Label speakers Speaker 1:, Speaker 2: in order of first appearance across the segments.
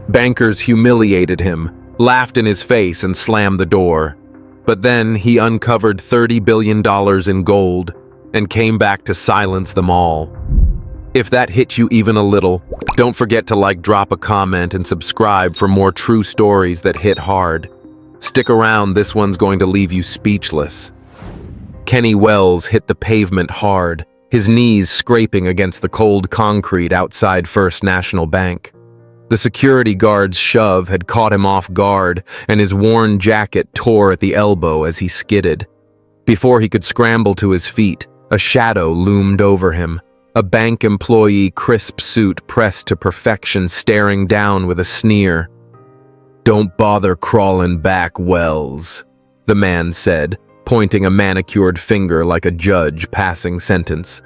Speaker 1: Bankers humiliated him, laughed in his face, and slammed the door. But then he uncovered $30 billion in gold and came back to silence them all. If that hit you even a little, don't forget to drop a comment, and subscribe for more true stories that hit hard. Stick around, this one's going to leave you speechless. Kenny Wells hit the pavement hard, his knees scraping against the cold concrete outside First National Bank. The security guard's shove had caught him off guard, and his worn jacket tore at the elbow as he skidded. Before he could scramble to his feet, a shadow loomed over him. A bank employee, crisp suit pressed to perfection, staring down with a sneer. "Don't bother crawling back, Wells," the man said, pointing a manicured finger like a judge passing sentence.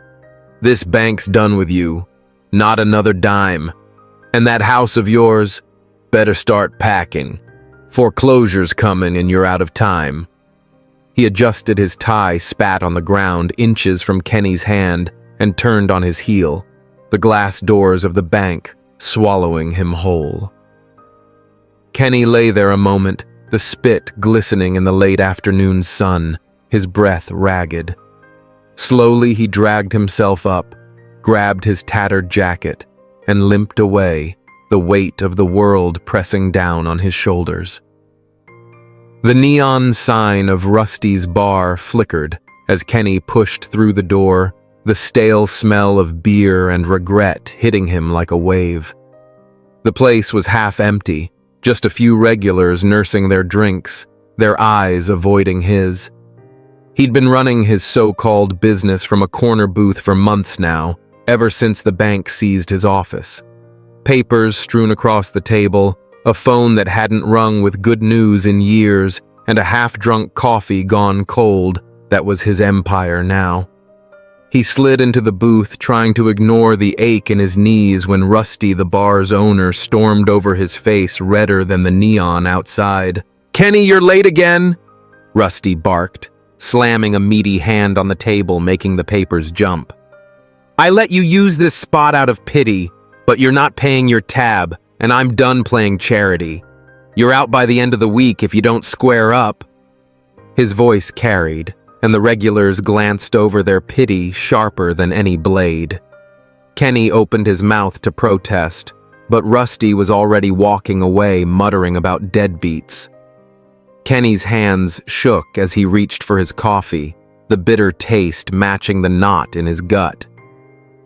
Speaker 1: "This bank's done with you. Not another dime. And that house of yours, better start packing. Foreclosure's coming and you're out of time." He adjusted his tie, spat on the ground inches from Kenny's hand, and turned on his heel, the glass doors of the bank swallowing him whole. Kenny lay there a moment, the spit glistening in the late afternoon sun, his breath ragged. Slowly he dragged himself up, grabbed his tattered jacket, and limped away, the weight of the world pressing down on his shoulders. The neon sign of Rusty's bar flickered as Kenny pushed through the door, the stale smell of beer and regret hitting him like a wave. The place was half empty, just a few regulars nursing their drinks, their eyes avoiding his. He'd been running his so-called business from a corner booth for months now, ever since the bank seized his office. Papers strewn across the table, a phone that hadn't rung with good news in years, and a half-drunk coffee gone cold that was his empire now. He slid into the booth, trying to ignore the ache in his knees when Rusty, the bar's owner, stormed over his face redder than the neon outside. "Kenny, you're late again!" Rusty barked, slamming a meaty hand on the table, making the papers jump. "I let you use this spot out of pity, but you're not paying your tab, and I'm done playing charity. You're out by the end of the week if you don't square up." His voice carried, and the regulars glanced over their pity sharper than any blade. Kenny opened his mouth to protest, but Rusty was already walking away, muttering about deadbeats. Kenny's hands shook as he reached for his coffee, the bitter taste matching the knot in his gut.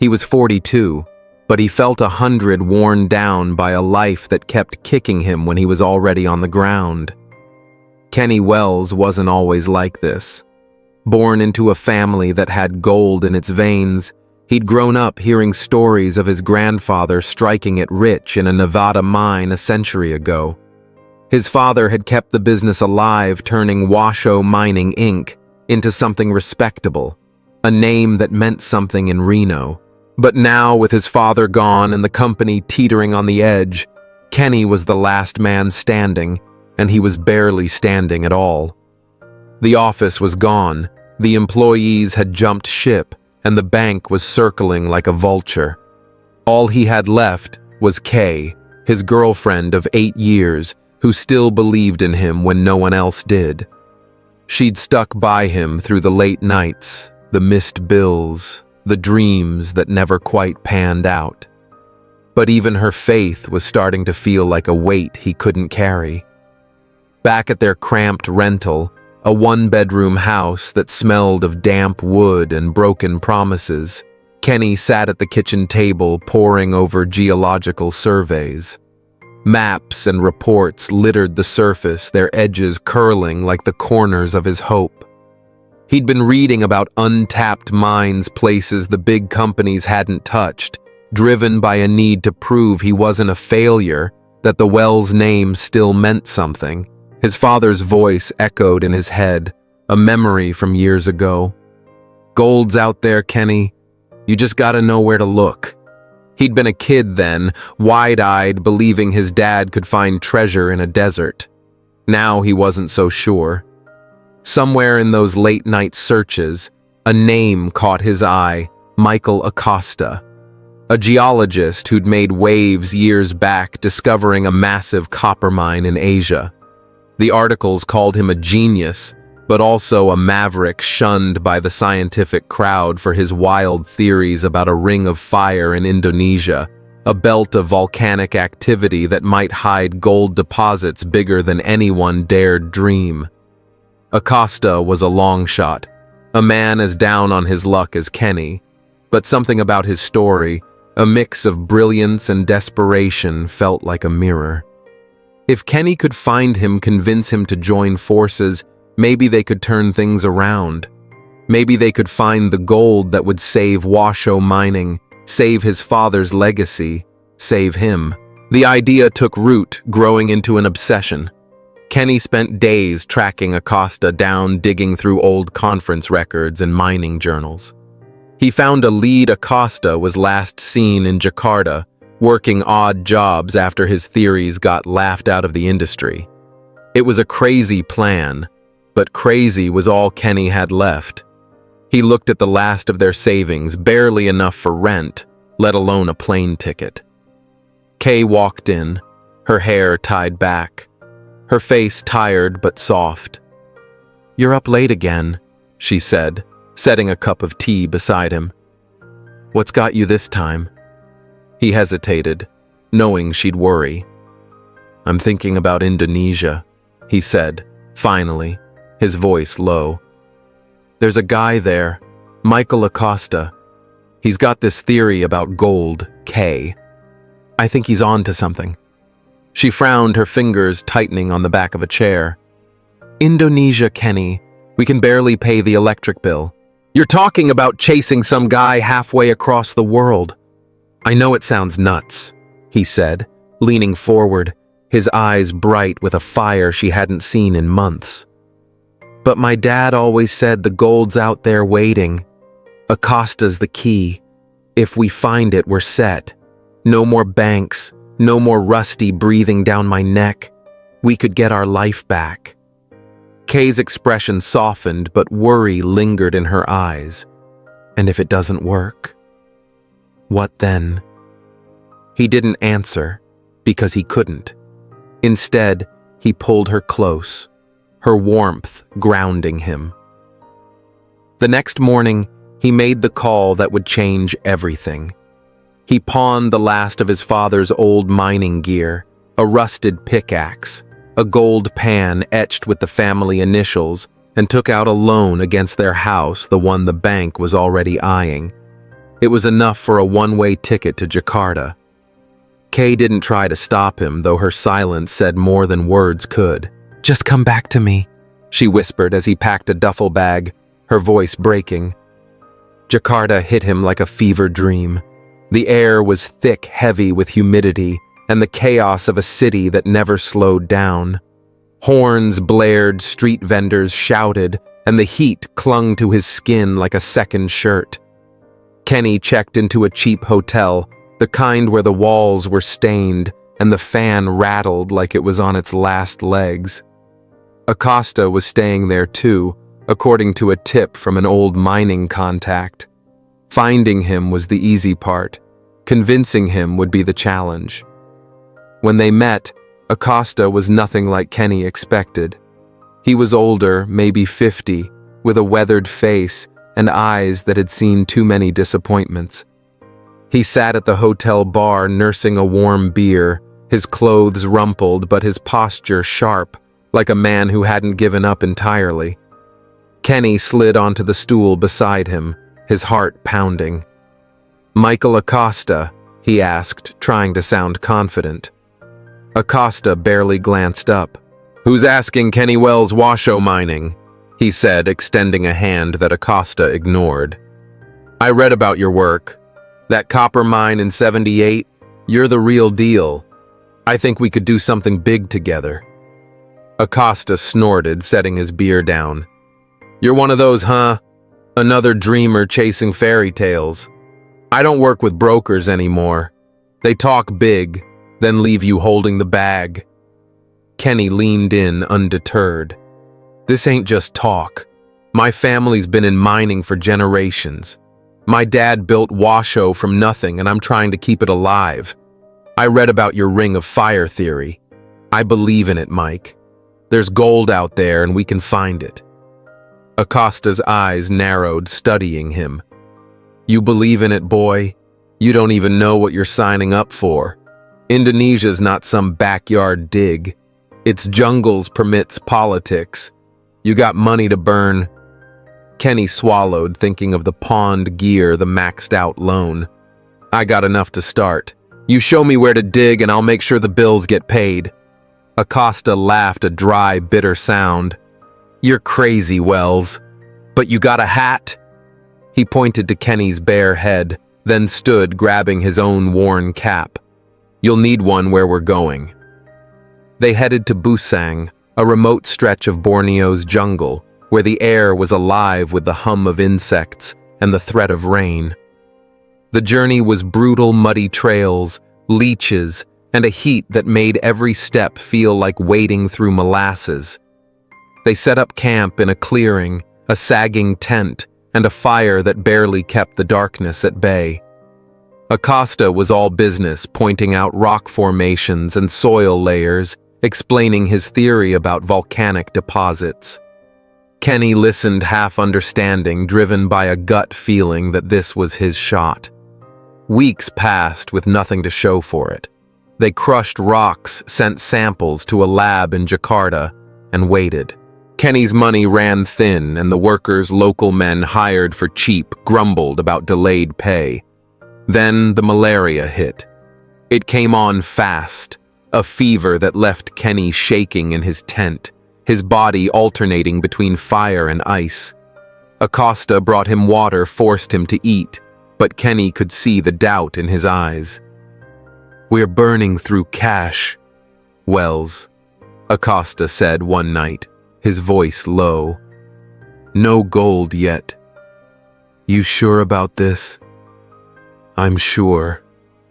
Speaker 1: He was 42, but he felt 100 worn down by a life that kept kicking him when he was already on the ground. Kenny Wells wasn't always like this. Born into a family that had gold in its veins, he'd grown up hearing stories of his grandfather striking it rich in a Nevada mine a century ago. His father had kept the business alive, turning Washoe Mining Inc. into something respectable, a name that meant something in Reno. But now, with his father gone and the company teetering on the edge, Kenny was the last man standing, and he was barely standing at all. The office was gone, the employees had jumped ship, and the bank was circling like a vulture. All he had left was Kay, his girlfriend of 8 years, who still believed in him when no one else did. She'd stuck by him through the late nights, the missed bills, the dreams that never quite panned out. But even her faith was starting to feel like a weight he couldn't carry. Back at their cramped rental, a one-bedroom house that smelled of damp wood and broken promises, Kenny sat at the kitchen table poring over geological surveys. Maps and reports littered the surface, their edges curling like the corners of his hope. He'd been reading about untapped mines, places the big companies hadn't touched, driven by a need to prove he wasn't a failure, that the Wells name still meant something. His father's voice echoed in his head, a memory from years ago. "Gold's out there, Kenny. You just gotta know where to look." He'd been a kid then, wide-eyed, believing his dad could find treasure in a desert. Now he wasn't so sure. Somewhere in those late-night searches, a name caught his eye, Michael Acosta. a geologist who'd made waves years back discovering a massive copper mine in Asia. The articles called him a genius, but also a maverick shunned by the scientific crowd for his wild theories about a ring of fire in Indonesia, a belt of volcanic activity that might hide gold deposits bigger than anyone dared dream. Acosta was a long shot, a man as down on his luck as Kenny, but something about his story, a mix of brilliance and desperation, felt like a mirror. If Kenny could find him, convince him to join forces, maybe they could turn things around. Maybe they could find the gold that would save Washoe Mining, save his father's legacy, save him. The idea took root, growing into an obsession. Kenny spent days tracking Acosta down, digging through old conference records and mining journals. He found a lead. Acosta was last seen in Jakarta, working odd jobs after his theories got laughed out of the industry. It was a crazy plan, but crazy was all Kenny had left. He looked at the last of their savings, barely enough for rent, let alone a plane ticket. Kay walked in, her hair tied back, her face tired but soft. "You're up late again," she said, setting a cup of tea beside him. "What's got you this time?" He hesitated, knowing she'd worry. "I'm thinking about Indonesia," he said, finally, his voice low. "There's a guy there, Michael Acosta. He's got this theory about gold, K. I think he's on to something." She frowned, her fingers tightening on the back of a chair. "Indonesia, Kenny. We can barely pay the electric bill. You're talking about chasing some guy halfway across the world." "I know it sounds nuts," he said, leaning forward, his eyes bright with a fire she hadn't seen in months. "But my dad always said the gold's out there waiting. Acosta's the key. If we find it, we're set. No more banks, no more Rusty breathing down my neck. We could get our life back." Kay's expression softened, but worry lingered in her eyes. "And if it doesn't work? What then?" He didn't answer, because he couldn't. Instead, he pulled her close, her warmth grounding him. The next morning, he made the call that would change everything. He pawned the last of his father's old mining gear, a rusted pickaxe, a gold pan etched with the family initials, and took out a loan against their house, the one the bank was already eyeing. It was enough for a one-way ticket to Jakarta. Kay didn't try to stop him, though her silence said more than words could. "Just come back to me," she whispered as he packed a duffel bag, her voice breaking. Jakarta hit him like a fever dream. The air was thick, heavy with humidity, and the chaos of a city that never slowed down. Horns blared, street vendors shouted, and the heat clung to his skin like a second shirt. Kenny checked into a cheap hotel, the kind where the walls were stained and the fan rattled like it was on its last legs. Acosta was staying there too, according to a tip from an old mining contact. Finding him was the easy part. Convincing him would be the challenge. When they met, Acosta was nothing like Kenny expected. He was older, maybe 50, with a weathered face and eyes that had seen too many disappointments. He sat at the hotel bar nursing a warm beer, his clothes rumpled but his posture sharp, like a man who hadn't given up entirely. Kenny slid onto the stool beside him, his heart pounding. "Michael Acosta?" he asked, trying to sound confident. Acosta barely glanced up. "Who's asking Kenny Wells Washoe Mining?" he said, extending a hand that Acosta ignored. "I read about your work. That copper mine in '78, you're the real deal. I think we could do something big together." Acosta snorted, setting his beer down. "You're one of those, huh? Another dreamer chasing fairy tales. I don't work with brokers anymore. They talk big, then leave you holding the bag." Kenny leaned in, undeterred. "This ain't just talk. My family's been in mining for generations. My dad built Washoe from nothing and I'm trying to keep it alive. I read about your Ring of Fire theory. I believe in it, Mike. There's gold out there and we can find it. Acosta's eyes narrowed, studying him. You believe in it, boy? You don't even know what you're signing up for. Indonesia's not some backyard dig. Its jungles permits politics. You got money to burn. Kenny swallowed, thinking of the pawned gear, the maxed-out loan. I got enough to start. You show me where to dig and I'll make sure the bills get paid. Acosta laughed, a dry, bitter sound. You're crazy, Wells. But you got a hat? He pointed to Kenny's bare head, then stood, grabbing his own worn cap. You'll need one where we're going. They headed to Busang, a remote stretch of Borneo's jungle, where the air was alive with the hum of insects and the threat of rain. The journey was brutal, muddy trails, leeches, and a heat that made every step feel like wading through molasses. They set up camp in a clearing, a sagging tent, and a fire that barely kept the darkness at bay. Acosta was all business, pointing out rock formations and soil layers, explaining his theory about volcanic deposits. Kenny listened, half understanding, driven by a gut feeling that this was his shot. Weeks passed with nothing to show for it. They crushed rocks, sent samples to a lab in Jakarta, and waited. Kenny's money ran thin, and the workers local men hired for cheap grumbled about delayed pay. Then the malaria hit. It came on fast, a fever that left Kenny shaking in his tent, his body alternating between fire and ice. Acosta brought him water, forced him to eat, but Kenny could see the doubt in his eyes. We're burning through cash, Wells, Acosta said one night, his voice low. No gold yet. You sure about this? I'm sure,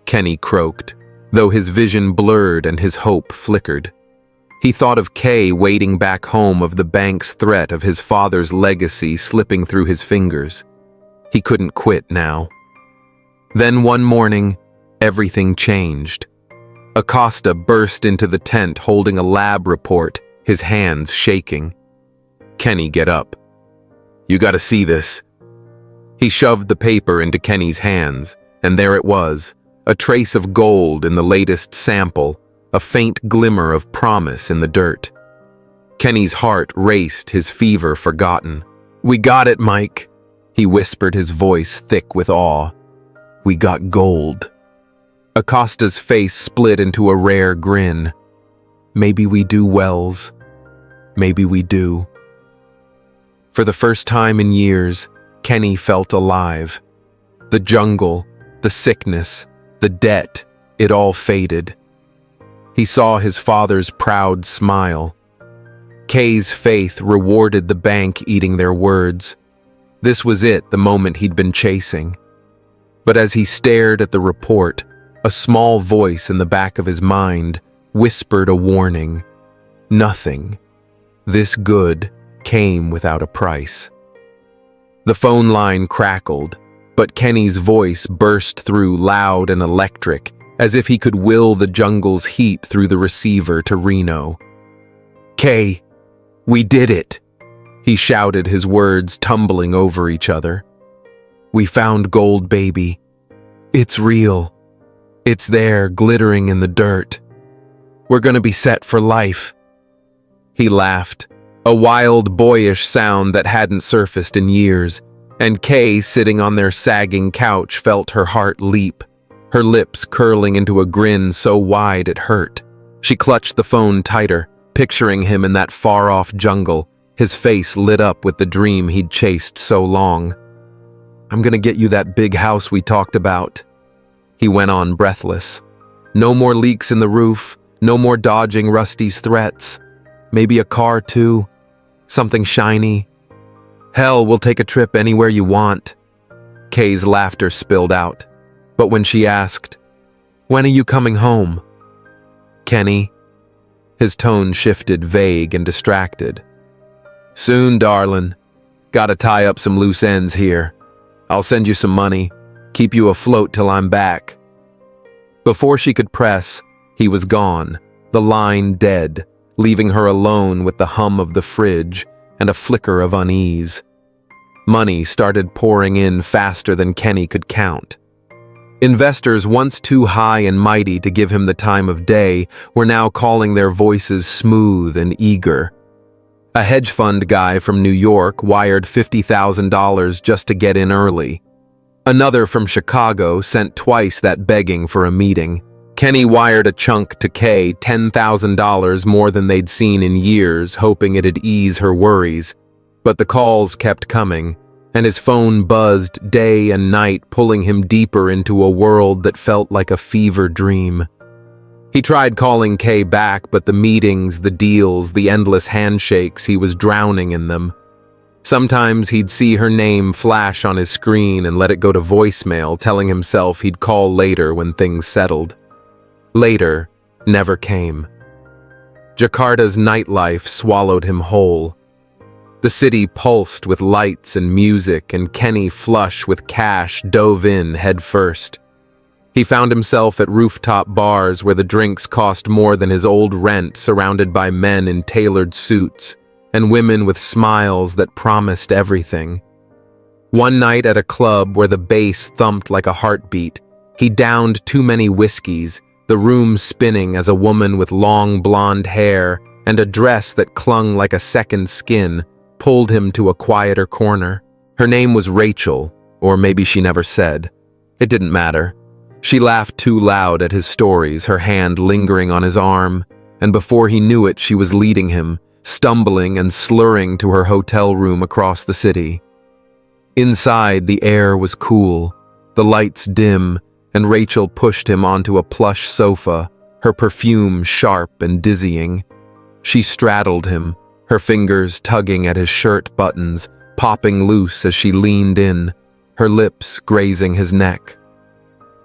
Speaker 1: Kenny croaked, though his vision blurred and his hope flickered. He thought of Kay waiting back home, of the bank's threat, of his father's legacy slipping through his fingers. He couldn't quit now. Then one morning, everything changed. Acosta burst into the tent holding a lab report, his hands shaking. Kenny, get up. You gotta see this. He shoved the paper into Kenny's hands, and there it was, a trace of gold in the latest sample, a faint glimmer of promise in the dirt. Kenny's heart raced, his fever forgotten. We got it, Mike, he whispered, his voice thick with awe. We got gold. Acosta's face split into a rare grin. Maybe we do, Wells. Maybe we do. For the first time in years, Kenny felt alive. The jungle, the sickness, the debt, it all faded. He saw his father's proud smile. Kay's faith rewarded the bank eating their words. This was it, the moment he'd been chasing. But as he stared at the report, a small voice in the back of his mind whispered a warning. Nothing, this good, came without a price. The phone line crackled, but Kenny's voice burst through, loud and electric, as if he could will the jungle's heat through the receiver to Reno. Kay, we did it, he shouted, his words tumbling over each other. We found gold, baby. It's real. It's there, glittering in the dirt. We're gonna be set for life. He laughed, a wild, boyish sound that hadn't surfaced in years, and Kay, sitting on their sagging couch, felt her heart leap, her lips curling into a grin so wide it hurt. She clutched the phone tighter, picturing him in that far-off jungle, his face lit up with the dream he'd chased so long. I'm gonna get you that big house we talked about, he went on, breathless. No more leaks in the roof, no more dodging Rusty's threats. Maybe a car too, something shiny. Hell, we'll take a trip anywhere you want. Kay's laughter spilled out, but when she asked, when are you coming home? Kenny? His tone shifted, vague and distracted. Soon, darling. Gotta tie up some loose ends here. I'll send you some money. Keep you afloat till I'm back." Before she could press, he was gone, the line dead, leaving her alone with the hum of the fridge and a flicker of unease. Money started pouring in faster than Kenny could count. Investors, once too high and mighty to give him the time of day, were now calling their voices smooth and eager. A hedge fund guy from New York wired $50,000 just to get in early. Another from Chicago sent twice that begging for a meeting. Kenny wired a chunk to Kay, $10,000 more than they'd seen in years, hoping it'd ease her worries. But the calls kept coming, and his phone buzzed day and night, pulling him deeper into a world that felt like a fever dream. He tried calling Kay back, but the meetings, the deals, the endless handshakes, he was drowning in them. Sometimes he'd see her name flash on his screen and let it go to voicemail, telling himself he'd call later when things settled. Later never came. Jakarta's nightlife swallowed him whole. The city pulsed with lights and music, and Kenny, flush with cash, dove in head first. He found himself at rooftop bars where the drinks cost more than his old rent, surrounded by men in tailored suits and women with smiles that promised everything. One night at a club where the bass thumped like a heartbeat, he downed too many whiskeys, the room spinning as a woman with long blonde hair and a dress that clung like a second skin pulled him to a quieter corner. Her name was Rachel, or maybe she never said. It didn't matter. She laughed too loud at his stories, her hand lingering on his arm, and before he knew it, she was leading him, stumbling and slurring to her hotel room across the city. Inside, the air was cool, the lights dim, and Rachel pushed him onto a plush sofa, her perfume sharp and dizzying. She straddled him, her fingers tugging at his shirt buttons, popping loose as she leaned in, her lips grazing his neck.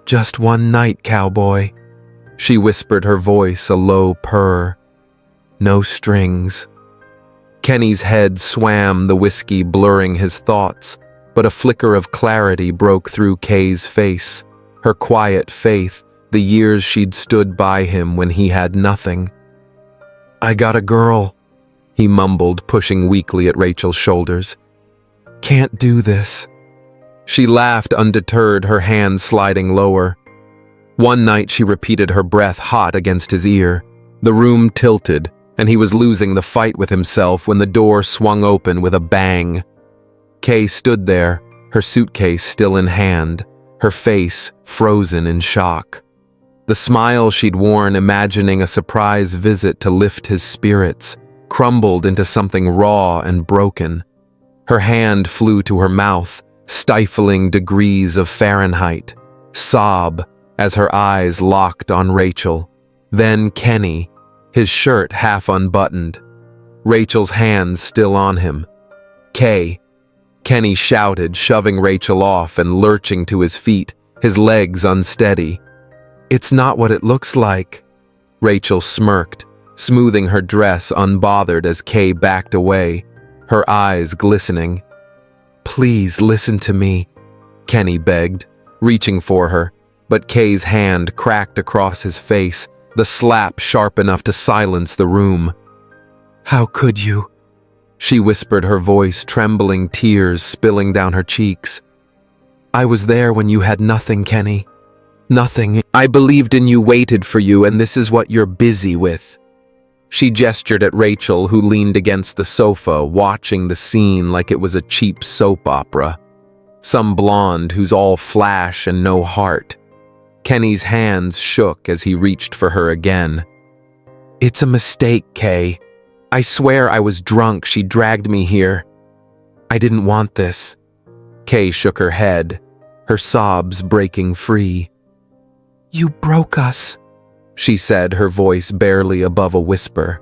Speaker 1: "Just one night, cowboy," she whispered, her voice a low purr. "No strings." Kenny's head swam, the whiskey blurring his thoughts, but a flicker of clarity broke through Kay's face, her quiet faith, the years she'd stood by him when he had nothing. "I got a girl," he mumbled, pushing weakly at Rachel's shoulders. "Can't do this." She laughed undeterred, her hands sliding lower. One night she repeated, her breath hot against his ear. The room tilted, and he was losing the fight with himself when the door swung open with a bang. Kay stood there, her suitcase still in hand, her face frozen in shock. The smile she'd worn, imagining a surprise visit to lift his spirits, crumbled into something raw and broken. Her hand flew to her mouth, stifling degrees of Fahrenheit. Sob as her eyes locked on Rachel. Then Kenny, his shirt half unbuttoned, Rachel's hands still on him. "Kay," Kenny shouted, shoving Rachel off and lurching to his feet, his legs unsteady. "It's not what it looks like." Rachel smirked, smoothing her dress unbothered as Kay backed away, her eyes glistening. "Please listen to me," Kenny begged, reaching for her, but Kay's hand cracked across his face, the slap sharp enough to silence the room. "How could you?" she whispered, her voice trembling, tears spilling down her cheeks. "I was there when you had nothing, Kenny. Nothing. I believed in you, waited for you, and this is what you're busy with." She gestured at Rachel, who leaned against the sofa, watching the scene like it was a cheap soap opera. Some blonde who's all flash and no heart. Kenny's hands shook as he reached for her again. "It's a mistake, Kay. I swear I was drunk. She dragged me here. I didn't want this." Kay shook her head, her sobs breaking free. "You broke us," she said, her voice barely above a whisper.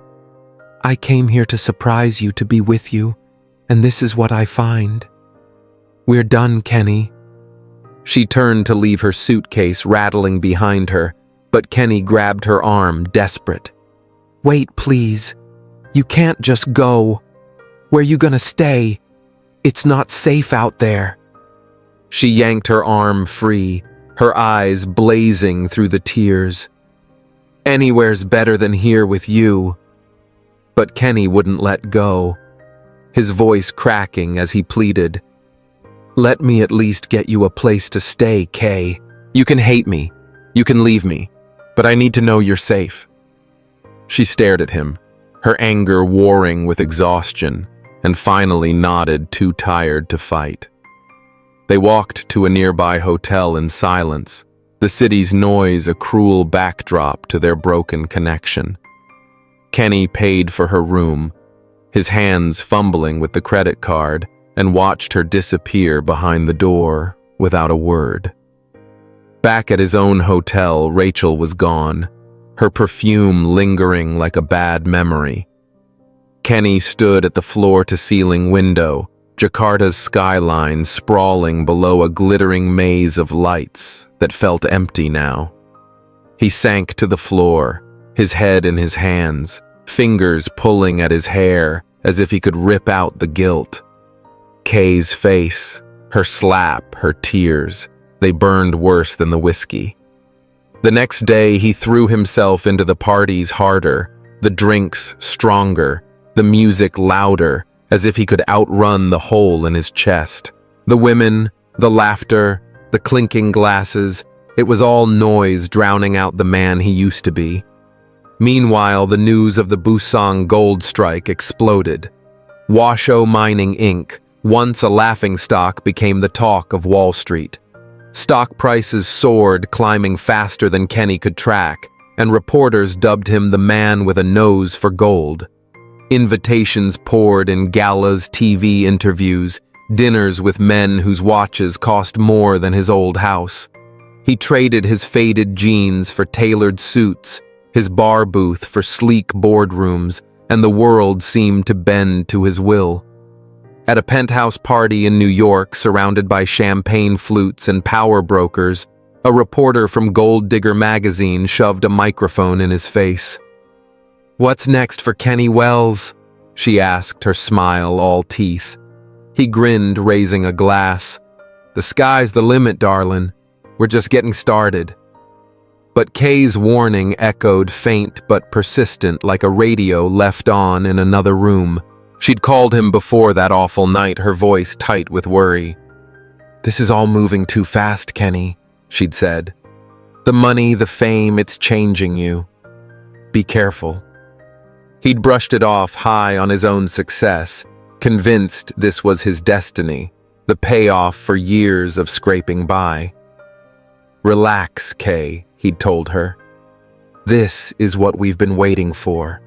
Speaker 1: "I came here to surprise you, to be with you, and this is what I find. We're done, Kenny." She turned to leave her suitcase rattling behind her, but Kenny grabbed her arm, desperate. "Wait, please. You can't just go. Where you gonna stay? It's not safe out there." She yanked her arm free, her eyes blazing through the tears. "Anywhere's better than here with you." But Kenny wouldn't let go, his voice cracking as he pleaded. "Let me at least get you a place to stay, Kay. You can hate me, you can leave me, but I need to know you're safe." She stared at him, her anger warring with exhaustion, and finally nodded, too tired to fight. They walked to a nearby hotel in silence, the city's noise a cruel backdrop to their broken connection. Kenny paid for her room, his hands fumbling with the credit card, and watched her disappear behind the door without a word. Back at his own hotel, Rachel was gone, her perfume lingering like a bad memory. Kenny stood at the floor-to-ceiling window, Jakarta's skyline sprawling below a glittering maze of lights that felt empty now. He sank to the floor, his head in his hands, fingers pulling at his hair as if he could rip out the guilt. Kay's face, her slap, her tears, they burned worse than the whiskey. The next day, he threw himself into the parties harder, the drinks stronger, the music louder, as if he could outrun the hole in his chest. The women, the laughter, the clinking glasses, it was all noise drowning out the man he used to be. Meanwhile, the news of the Busang gold strike exploded. Washoe Mining Inc., once a laughingstock, became the talk of Wall Street. Stock prices soared, climbing faster than Kenny could track, and reporters dubbed him the man with a nose for gold. Invitations poured in galas, TV interviews, dinners with men whose watches cost more than his old house. He traded his faded jeans for tailored suits, his bar booth for sleek boardrooms, and the world seemed to bend to his will. At a penthouse party in New York, surrounded by champagne flutes and power brokers, a reporter from Gold Digger magazine shoved a microphone in his face. "What's next for Kenny Wells?" she asked, her smile all teeth. He grinned, raising a glass. "The sky's the limit, darlin'. We're just getting started." But Kay's warning echoed faint but persistent like a radio left on in another room. She'd called him before that awful night, her voice tight with worry. "This is all moving too fast, Kenny," she'd said. "The money, the fame, it's changing you. Be careful." He'd brushed it off high on his own success, convinced this was his destiny, the payoff for years of scraping by. "Relax, Kay," he'd told her. "This is what we've been waiting for."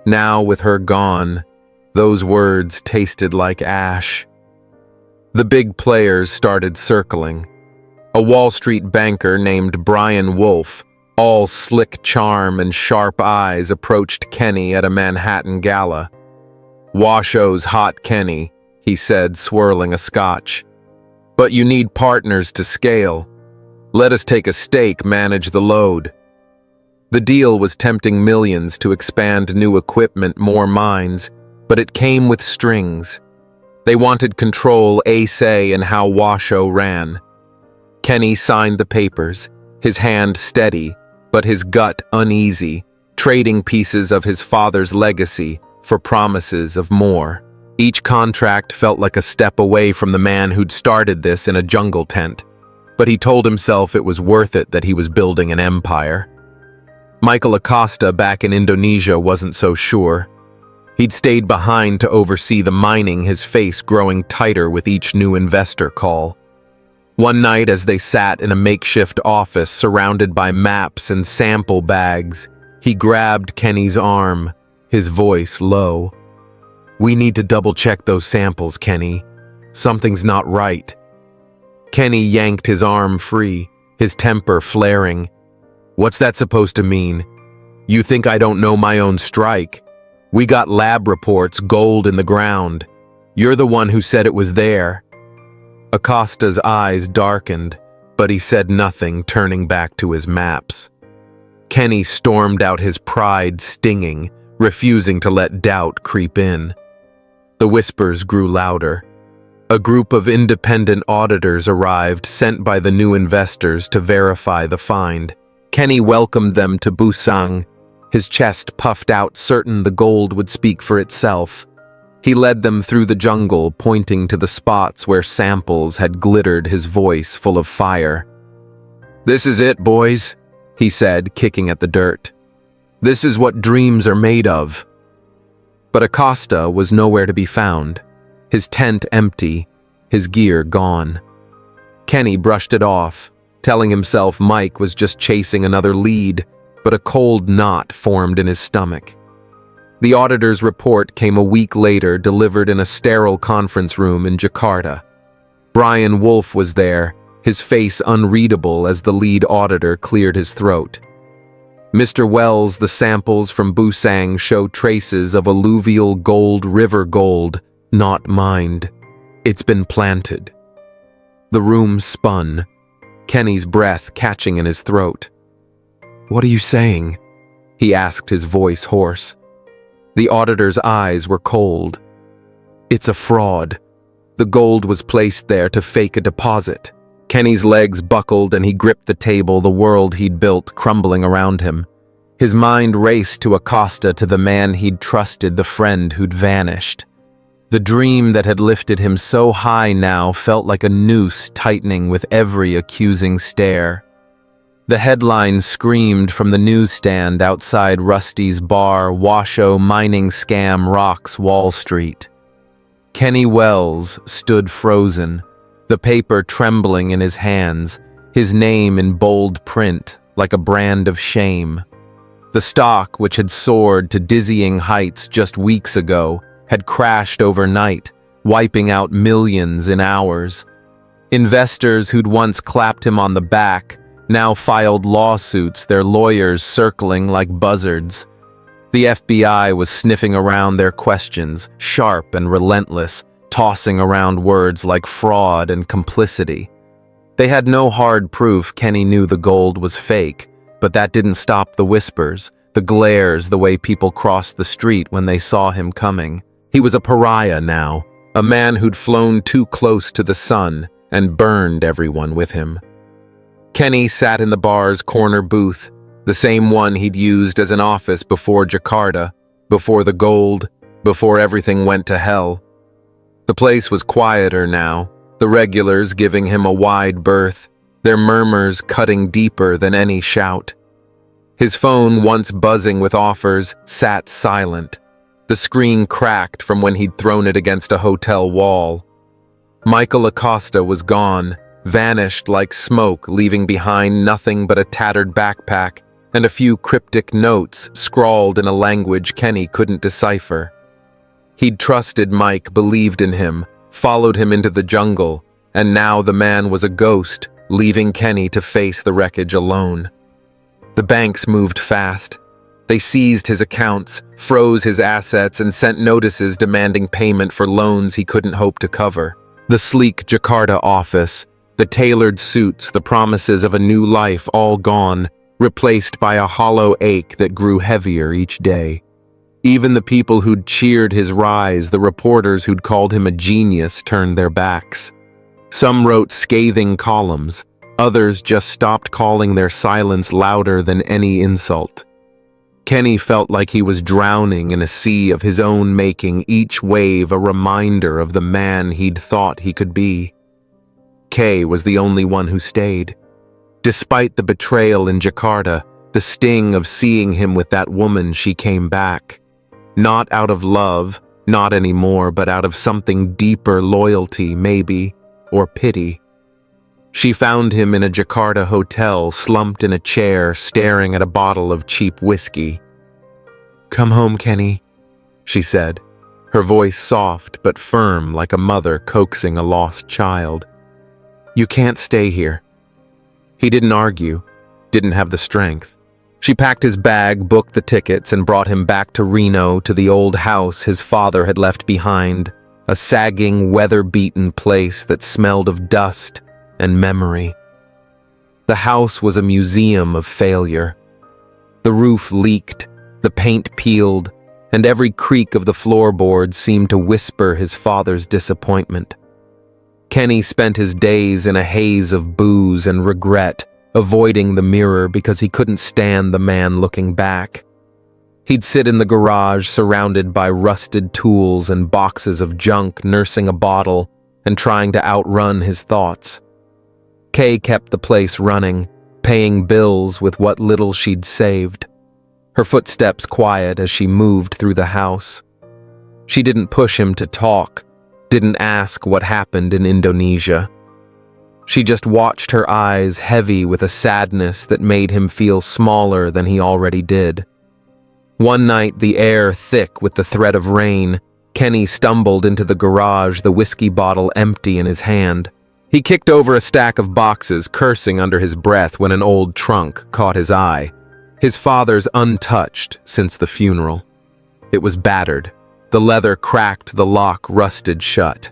Speaker 1: Now, with her gone, those words tasted like ash. The big players started circling. A Wall Street banker named Brian Wolf, all slick charm and sharp eyes, approached Kenny at a Manhattan gala. "Washoe's hot, Kenny," he said, swirling a scotch. "But you need partners to scale. Let us take a stake, manage the load." The deal was tempting millions to expand new equipment, more mines, but it came with strings. They wanted control, a say in how Washoe ran. Kenny signed the papers, his hand steady, but his gut uneasy, trading pieces of his father's legacy for promises of more. Each contract felt like a step away from the man who'd started this in a jungle tent, but he told himself it was worth it, that he was building an empire. Michael Acosta back in Indonesia wasn't so sure. He'd stayed behind to oversee the mining, his face growing tighter with each new investor call. One night, as they sat in a makeshift office surrounded by maps and sample bags, he grabbed Kenny's arm, his voice low. "We need to double-check those samples, Kenny. Something's not right." Kenny yanked his arm free, his temper flaring. "What's that supposed to mean? You think I don't know my own strike? We got lab reports, gold in the ground. You're the one who said it was there." Acosta's eyes darkened, but he said nothing, turning back to his maps. Kenny stormed out, his pride stinging, refusing to let doubt creep in. The whispers grew louder. A group of independent auditors arrived, sent by the new investors to verify the find. Kenny welcomed them to Busang, his chest puffed out, certain the gold would speak for itself. He led them through the jungle, pointing to the spots where samples had glittered, his voice full of fire. "This is it, boys," he said, kicking at the dirt. "This is what dreams are made of." But Acosta was nowhere to be found, his tent empty, his gear gone. Kenny brushed it off, telling himself Mike was just chasing another lead, but a cold knot formed in his stomach. The auditor's report came a week later, delivered in a sterile conference room in Jakarta. Brian Wolf was there, his face unreadable as the lead auditor cleared his throat. "Mr. Wells, the samples from Busang show traces of alluvial gold, river gold, not mined. It's been planted." The room spun, Kenny's breath catching in his throat. "What are you saying?" he asked, his voice hoarse. The auditor's eyes were cold. "It's a fraud. The gold was placed there to fake a deposit." Kenny's legs buckled and he gripped the table, the world he'd built crumbling around him. His mind raced to Acosta, to the man he'd trusted, the friend who'd vanished. The dream that had lifted him so high now felt like a noose tightening with every accusing stare. The headline screamed from the newsstand outside Rusty's bar, "Washoe mining scam rocks Wall Street." Kenny Wells stood frozen, the paper trembling in his hands, his name in bold print like a brand of shame. The stock, which had soared to dizzying heights just weeks ago, had crashed overnight, wiping out millions in hours. Investors who'd once clapped him on the back now filed lawsuits, their lawyers circling like buzzards. The FBI was sniffing around their questions, sharp and relentless, tossing around words like fraud and complicity. They had no hard proof Kenny knew the gold was fake, but that didn't stop the whispers, the glares, the way people crossed the street when they saw him coming. He was a pariah now, a man who'd flown too close to the sun and burned everyone with him. Kenny sat in the bar's corner booth, the same one he'd used as an office before Jakarta, before the gold, before everything went to hell. The place was quieter now, the regulars giving him a wide berth, their murmurs cutting deeper than any shout. His phone, once buzzing with offers, sat silent. The screen cracked from when he'd thrown it against a hotel wall. Michael Acosta was gone, vanished like smoke, leaving behind nothing but a tattered backpack and a few cryptic notes scrawled in a language Kenny couldn't decipher. He'd trusted Mike, believed in him, followed him into the jungle, and now the man was a ghost, leaving Kenny to face the wreckage alone. The banks moved fast. They seized his accounts, froze his assets, and sent notices demanding payment for loans he couldn't hope to cover. The sleek Jakarta office, the tailored suits, the promises of a new life, all gone, replaced by a hollow ache that grew heavier each day. Even the people who'd cheered his rise, the reporters who'd called him a genius, turned their backs. Some wrote scathing columns, others just stopped, calling their silence louder than any insult. Kenny felt like he was drowning in a sea of his own making, each wave a reminder of the man he'd thought he could be. Kay was the only one who stayed. Despite the betrayal in Jakarta, the sting of seeing him with that woman, she came back. Not out of love, not anymore, but out of something deeper, loyalty, maybe, or pity. She found him in a Jakarta hotel, slumped in a chair, staring at a bottle of cheap whiskey. "Come home, Kenny," she said, her voice soft but firm like a mother coaxing a lost child. "You can't stay here." He didn't argue, didn't have the strength. She packed his bag, booked the tickets, and brought him back to Reno, to the old house his father had left behind, a sagging, weather-beaten place that smelled of dust and memory. The house was a museum of failure. The roof leaked, the paint peeled, and every creak of the floorboards seemed to whisper his father's disappointment. Kenny spent his days in a haze of booze and regret, avoiding the mirror because he couldn't stand the man looking back. He'd sit in the garage surrounded by rusted tools and boxes of junk, nursing a bottle and trying to outrun his thoughts. Kay kept the place running, paying bills with what little she'd saved. Her footsteps quiet as she moved through the house. She didn't push him to talk, didn't ask what happened in Indonesia. She just watched, her eyes heavy with a sadness that made him feel smaller than he already did. One night, the air thick with the threat of rain, Kenny stumbled into the garage, the whiskey bottle empty in his hand. He kicked over a stack of boxes, cursing under his breath when an old trunk caught his eye. His father's untouched since the funeral. It was battered. The leather cracked, the lock rusted shut.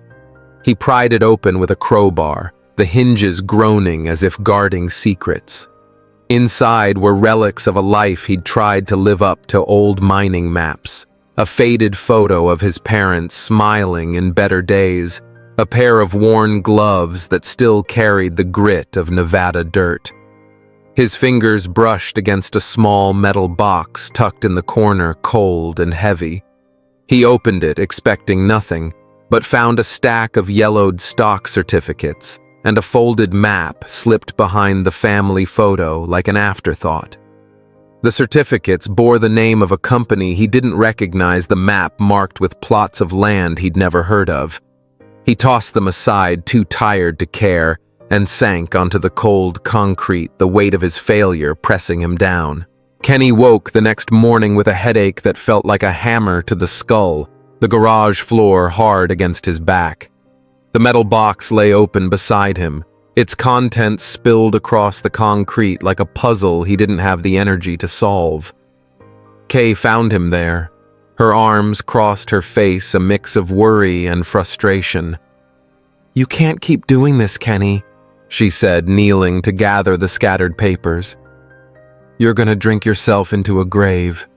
Speaker 1: He pried it open with a crowbar, the hinges groaning as if guarding secrets. Inside were relics of a life he'd tried to live up to, old mining maps, a faded photo of his parents smiling in better days, a pair of worn gloves that still carried the grit of Nevada dirt. His fingers brushed against a small metal box tucked in the corner, cold and heavy. He opened it, expecting nothing, but found a stack of yellowed stock certificates and a folded map slipped behind the family photo like an afterthought. The certificates bore the name of a company he didn't recognize, the map marked with plots of land he'd never heard of. He tossed them aside, too tired to care, and sank onto the cold concrete, the weight of his failure pressing him down. Kenny woke the next morning with a headache that felt like a hammer to the skull, the garage floor hard against his back. The metal box lay open beside him, its contents spilled across the concrete like a puzzle he didn't have the energy to solve. Kay found him there. Her arms crossed her face, a mix of worry and frustration. "You can't keep doing this, Kenny," she said, kneeling to gather the scattered papers. "You're gonna drink yourself into a grave."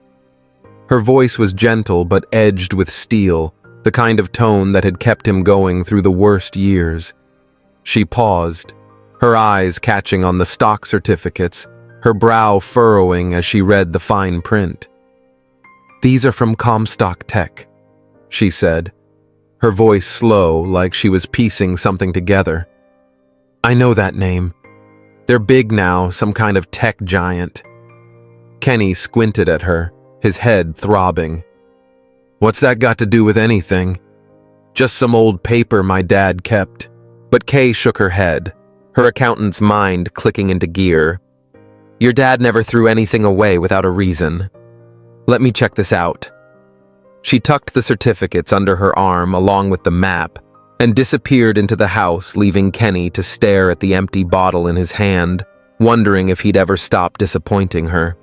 Speaker 1: Her voice was gentle but edged with steel, the kind of tone that had kept him going through the worst years. She paused, her eyes catching on the stock certificates, her brow furrowing as she read the fine print. "These are from Comstock Tech," she said, her voice slow, like she was piecing something together. "I know that name. They're big now, some kind of tech giant." Kenny squinted at her, his head throbbing. "What's that got to do with anything? Just some old paper my dad kept." But Kay shook her head, her accountant's mind clicking into gear. "Your dad never threw anything away without a reason. Let me check this out." She tucked the certificates under her arm along with the map and disappeared into the house, leaving Kenny to stare at the empty bottle in his hand, wondering if he'd ever stop disappointing her.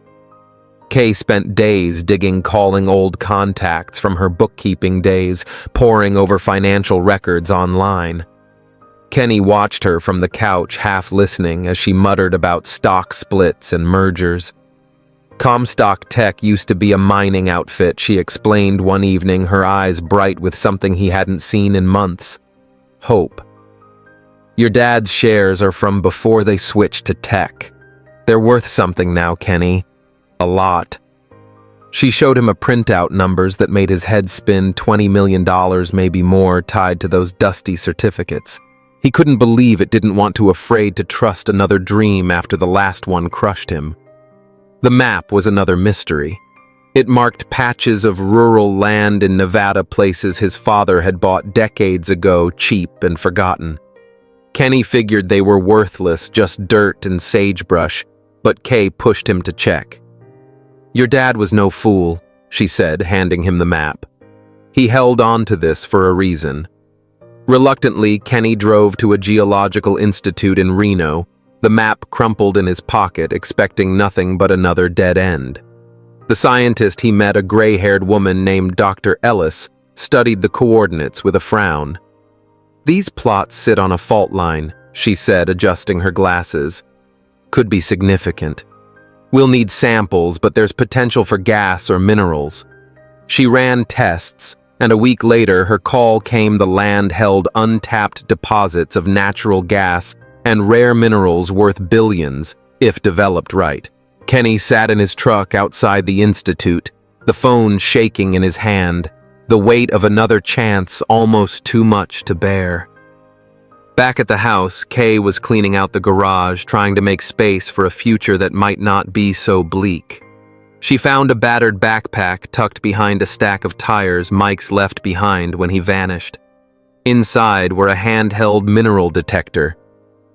Speaker 1: Kay spent days digging, calling old contacts from her bookkeeping days, poring over financial records online. Kenny watched her from the couch, half listening as she muttered about stock splits and mergers. Comstock Tech used to be a mining outfit, she explained one evening, her eyes bright with something he hadn't seen in months. Hope. "Your dad's shares are from before they switched to tech. They're worth something now, Kenny. A lot." She showed him a printout, numbers that made his head spin, $20 million, maybe more, tied to those dusty certificates. He couldn't believe it, didn't want to, afraid to trust another dream after the last one crushed him. The map was another mystery. It marked patches of rural land in Nevada, places his father had bought decades ago, cheap and forgotten. Kenny figured they were worthless, just dirt and sagebrush, but Kay pushed him to check. "Your dad was no fool," she said, handing him the map. "He held on to this for a reason." Reluctantly, Kenny drove to a geological institute in Reno, the map crumpled in his pocket, expecting nothing but another dead end. The scientist he met, a gray-haired woman named Dr. Ellis, studied the coordinates with a frown. "These plots sit on a fault line," she said, adjusting her glasses. "Could be significant. We'll need samples, but there's potential for gas or minerals." She ran tests, and a week later her call came. The land held untapped deposits of natural gas and rare minerals worth billions, if developed right. Kenny sat in his truck outside the institute, the phone shaking in his hand, the weight of another chance almost too much to bear. Back at the house, Kay was cleaning out the garage, trying to make space for a future that might not be so bleak. She found a battered backpack tucked behind a stack of tires Mike's left behind when he vanished. Inside were a handheld mineral detector,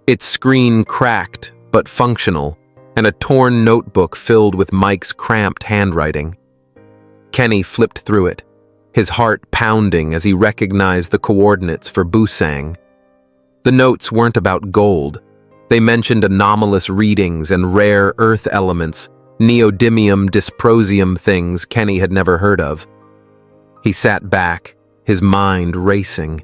Speaker 1: its screen cracked but functional, and a torn notebook filled with Mike's cramped handwriting. Kenny flipped through it, his heart pounding as he recognized the coordinates for Busang. The notes weren't about gold. They mentioned anomalous readings and rare earth elements, neodymium, dysprosium, things Kenny had never heard of. He sat back, his mind racing.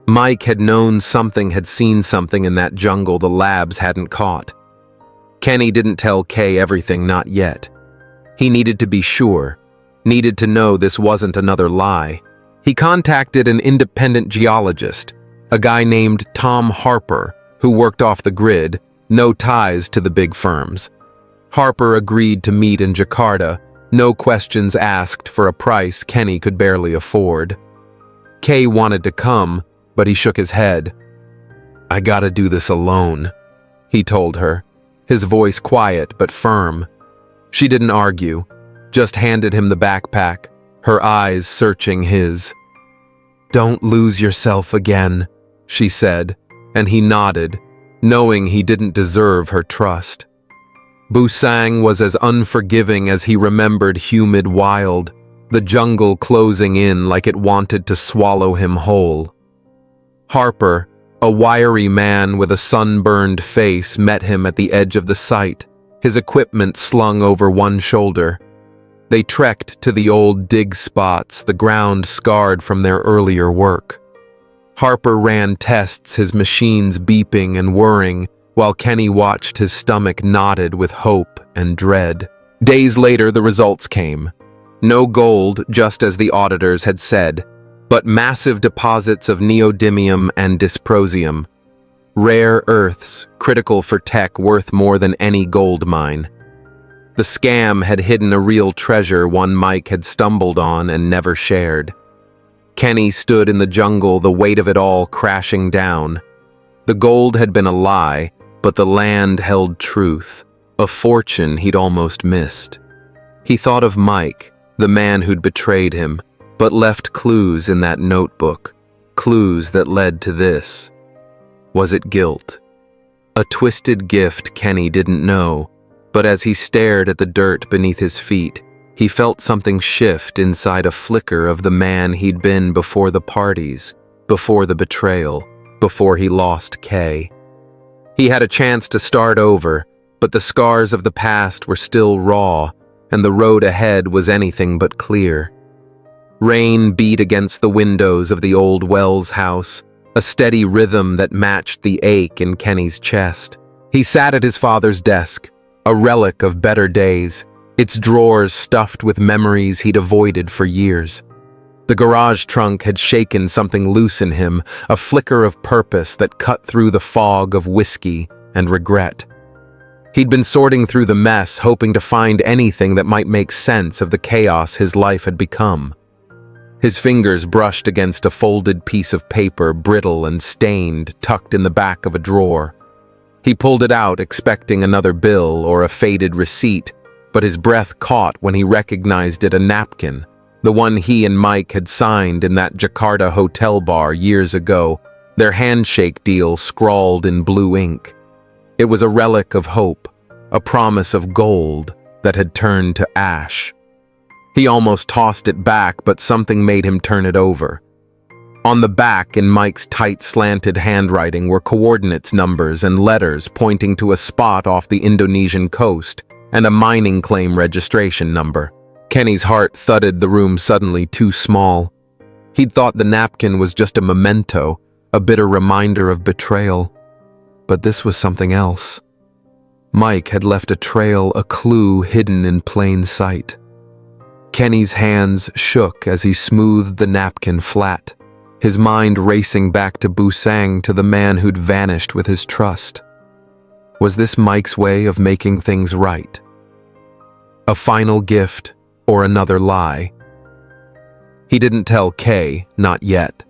Speaker 1: Mike had known something had seen something in that jungle the labs hadn't caught. Kenny didn't tell Kay everything, not yet. He needed to be sure, needed to know this wasn't another lie. He contacted an independent geologist, a guy named Tom Harper, who worked off the grid, no ties to the big firms. Harper agreed to meet in Jakarta, no questions asked, for a price Kenny could barely afford. Kay wanted to come, but he shook his head. "I gotta do this alone," he told her, his voice quiet but firm. She didn't argue, just handed him the backpack, her eyes searching his. "Don't lose yourself again," she said, and he nodded, knowing he didn't deserve her trust. Busang was as unforgiving as he remembered humid wild, the jungle closing in like it wanted to swallow him whole. Harper, a wiry man with a sunburned face, met him at the edge of the site, his equipment slung over one shoulder. They trekked to the old dig spots, the ground scarred from their earlier work. Harper ran tests, his machines beeping and whirring, while Kenny watched, his stomach knotted with hope and dread. Days later, the results came. No gold, just as the auditors had said, but massive deposits of neodymium and dysprosium. Rare earths, critical for tech, worth more than any gold mine. The scam had hidden a real treasure, one Mike had stumbled on and never shared. Kenny stood in the jungle, the weight of it all crashing down. The gold had been a lie, but the land held truth, a fortune he'd almost missed. He thought of Mike, the man who'd betrayed him, but left clues in that notebook, clues that led to this. Was it guilt? A twisted gift Kenny didn't know, but as he stared at the dirt beneath his feet, he felt something shift inside, a flicker of the man he'd been before the parties, before the betrayal, before he lost Kay. He had a chance to start over, but the scars of the past were still raw, and the road ahead was anything but clear. Rain beat against the windows of the old Wells house, a steady rhythm that matched the ache in Kenny's chest. He sat at his father's desk, a relic of better days, its drawers stuffed with memories he'd avoided for years. The garage trunk had shaken something loose in him, a flicker of purpose that cut through the fog of whiskey and regret. He'd been sorting through the mess, hoping to find anything that might make sense of the chaos his life had become. His fingers brushed against a folded piece of paper, brittle and stained, tucked in the back of a drawer. He pulled it out, expecting another bill or a faded receipt, but his breath caught when he recognized it, a napkin, the one he and Mike had signed in that Jakarta hotel bar years ago, their handshake deal scrawled in blue ink. It was a relic of hope, a promise of gold that had turned to ash. He almost tossed it back, but something made him turn it over. On the back, in Mike's tight, slanted handwriting, were coordinates, numbers, and letters pointing to a spot off the Indonesian coast and a mining claim registration number. Kenny's heart thudded, the room suddenly too small. He'd thought the napkin was just a memento, a bitter reminder of betrayal. But this was something else. Mike had left a trail, a clue hidden in plain sight. Kenny's hands shook as he smoothed the napkin flat, his mind racing back to Busang, to the man who'd vanished with his trust. Was this Mike's way of making things right? A final gift or another lie? He didn't tell Kay, not yet.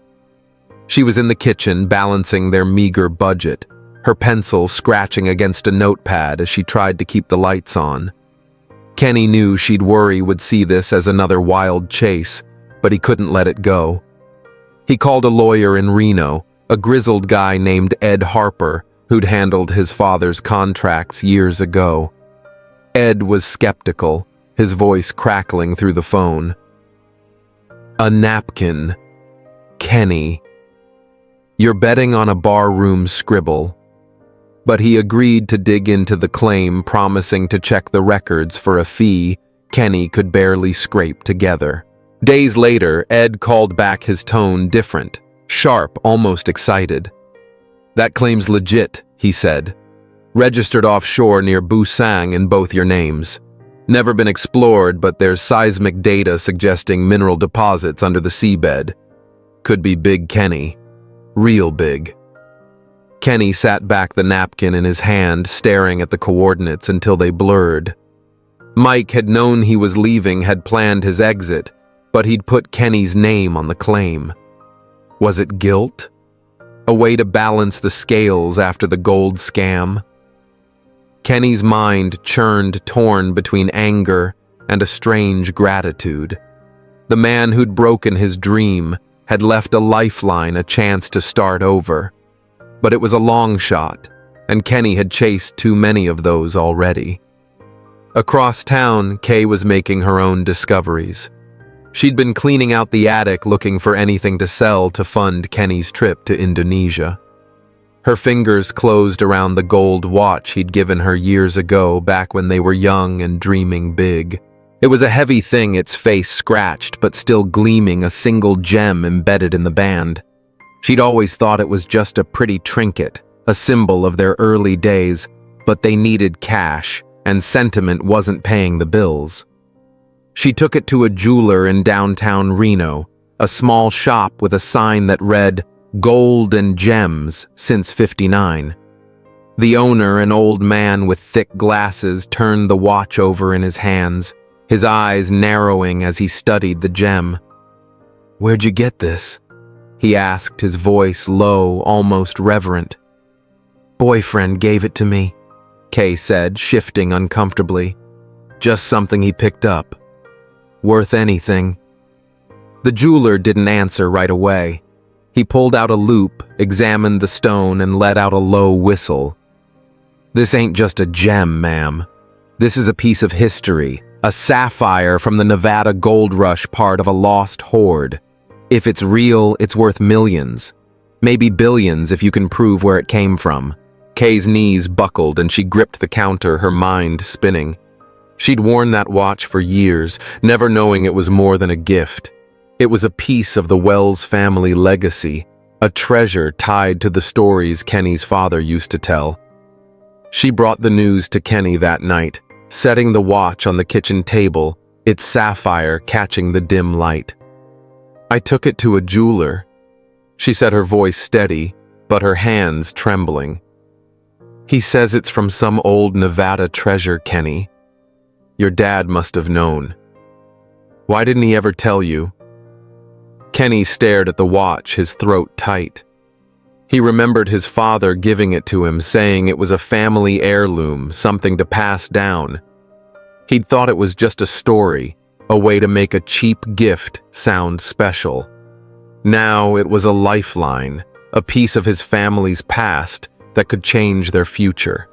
Speaker 1: She was in the kitchen balancing their meager budget, her pencil scratching against a notepad as she tried to keep the lights on. Kenny knew she'd worry would see this as another wild chase, but he couldn't let it go. He called a lawyer in Reno, a grizzled guy named Ed Harper, who'd handled his father's contracts years ago. Ed was skeptical, his voice crackling through the phone. A napkin. Kenny. You're betting on a barroom scribble. But he agreed to dig into the claim, promising to check the records for a fee Kenny could barely scrape together. Days later, Ed called back, his tone different, sharp, almost excited. That claim's legit, he said. Registered offshore near Busang in both your names. Never been explored, but there's seismic data suggesting mineral deposits under the seabed. Could be Big Kenny. Real big. Kenny sat back, the napkin in his hand, staring at the coordinates until they blurred. Mike had known he was leaving, had planned his exit, but he'd put Kenny's name on the claim. Was it guilt? A way to balance the scales after the gold scam? Kenny's mind churned, torn between anger and a strange gratitude. The man who'd broken his dream had left a lifeline, a chance to start over. But it was a long shot, and Kenny had chased too many of those already. Across town, Kay was making her own discoveries. She'd been cleaning out the attic looking for anything to sell to fund Kenny's trip to Indonesia. Her fingers closed around the gold watch he'd given her years ago, back when they were young and dreaming big. It was a heavy thing, its face scratched but still gleaming, a single gem embedded in the band. She'd always thought it was just a pretty trinket, a symbol of their early days, but they needed cash, and sentiment wasn't paying the bills. She took it to a jeweler in downtown Reno, a small shop with a sign that read, "Gold and Gems since '59. The owner, an old man with thick glasses, turned the watch over in his hands, his eyes narrowing as he studied the gem. "Where'd you get this?" he asked, his voice low, almost reverent. "Boyfriend gave it to me," Kay said, shifting uncomfortably. "Just something he picked up. Worth anything." The jeweler didn't answer right away. He pulled out a loupe, examined the stone, and let out a low whistle. "This ain't just a gem, ma'am. This is a piece of history, a sapphire from the Nevada gold rush, part of a lost hoard. If it's real, it's worth millions. Maybe billions if you can prove where it came from." Kay's knees buckled and she gripped the counter, her mind spinning. She'd worn that watch for years, never knowing it was more than a gift. It was a piece of the Wells family legacy, a treasure tied to the stories Kenny's father used to tell. She brought the news to Kenny that night, setting the watch on the kitchen table, its sapphire catching the dim light. "I took it to a jeweler," she said, her voice steady, but her hands trembling. "He says it's from some old Nevada treasure, Kenny. Your dad must have known. Why didn't he ever tell you?" Kenny stared at the watch, his throat tight. He remembered his father giving it to him, saying it was a family heirloom, something to pass down. He'd thought it was just a story, a way to make a cheap gift sound special. Now it was a lifeline, a piece of his family's past that could change their future.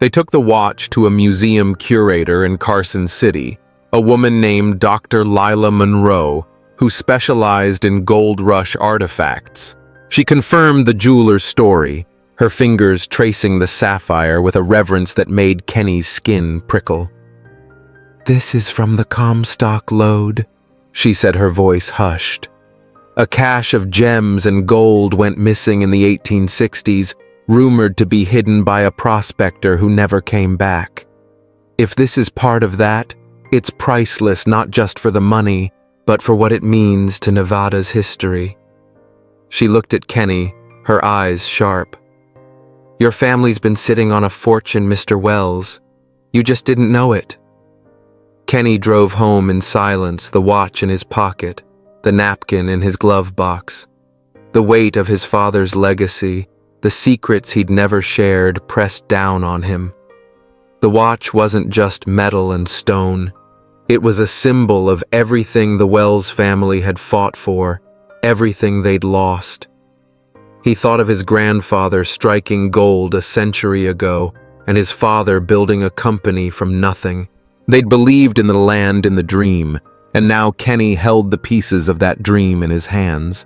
Speaker 1: They took the watch to a museum curator in Carson City, a woman named Dr. Lila Monroe, who specialized in gold rush artifacts. She confirmed the jeweler's story, her fingers tracing the sapphire with a reverence that made Kenny's skin prickle. "This is from the Comstock lode," she said, her voice hushed. "A cache of gems and gold went missing in the 1860s, rumored to be hidden by a prospector who never came back. If this is part of that, It's priceless not just for the money, but for what it means to Nevada's history. She looked at Kenny, her eyes sharp. Your family's been sitting on a fortune, Mr. Wells. You just didn't know it. Kenny drove home in silence, the watch in his pocket, the napkin in his glove box. The weight of his father's legacy, the secrets he'd never shared, pressed down on him. The watch wasn't just metal and stone. It was a symbol of everything the Wells family had fought for, everything they'd lost. He thought of his grandfather striking gold a century ago, and his father building a company from nothing. They'd believed in the land in the dream, and now Kenny held the pieces of that dream in his hands.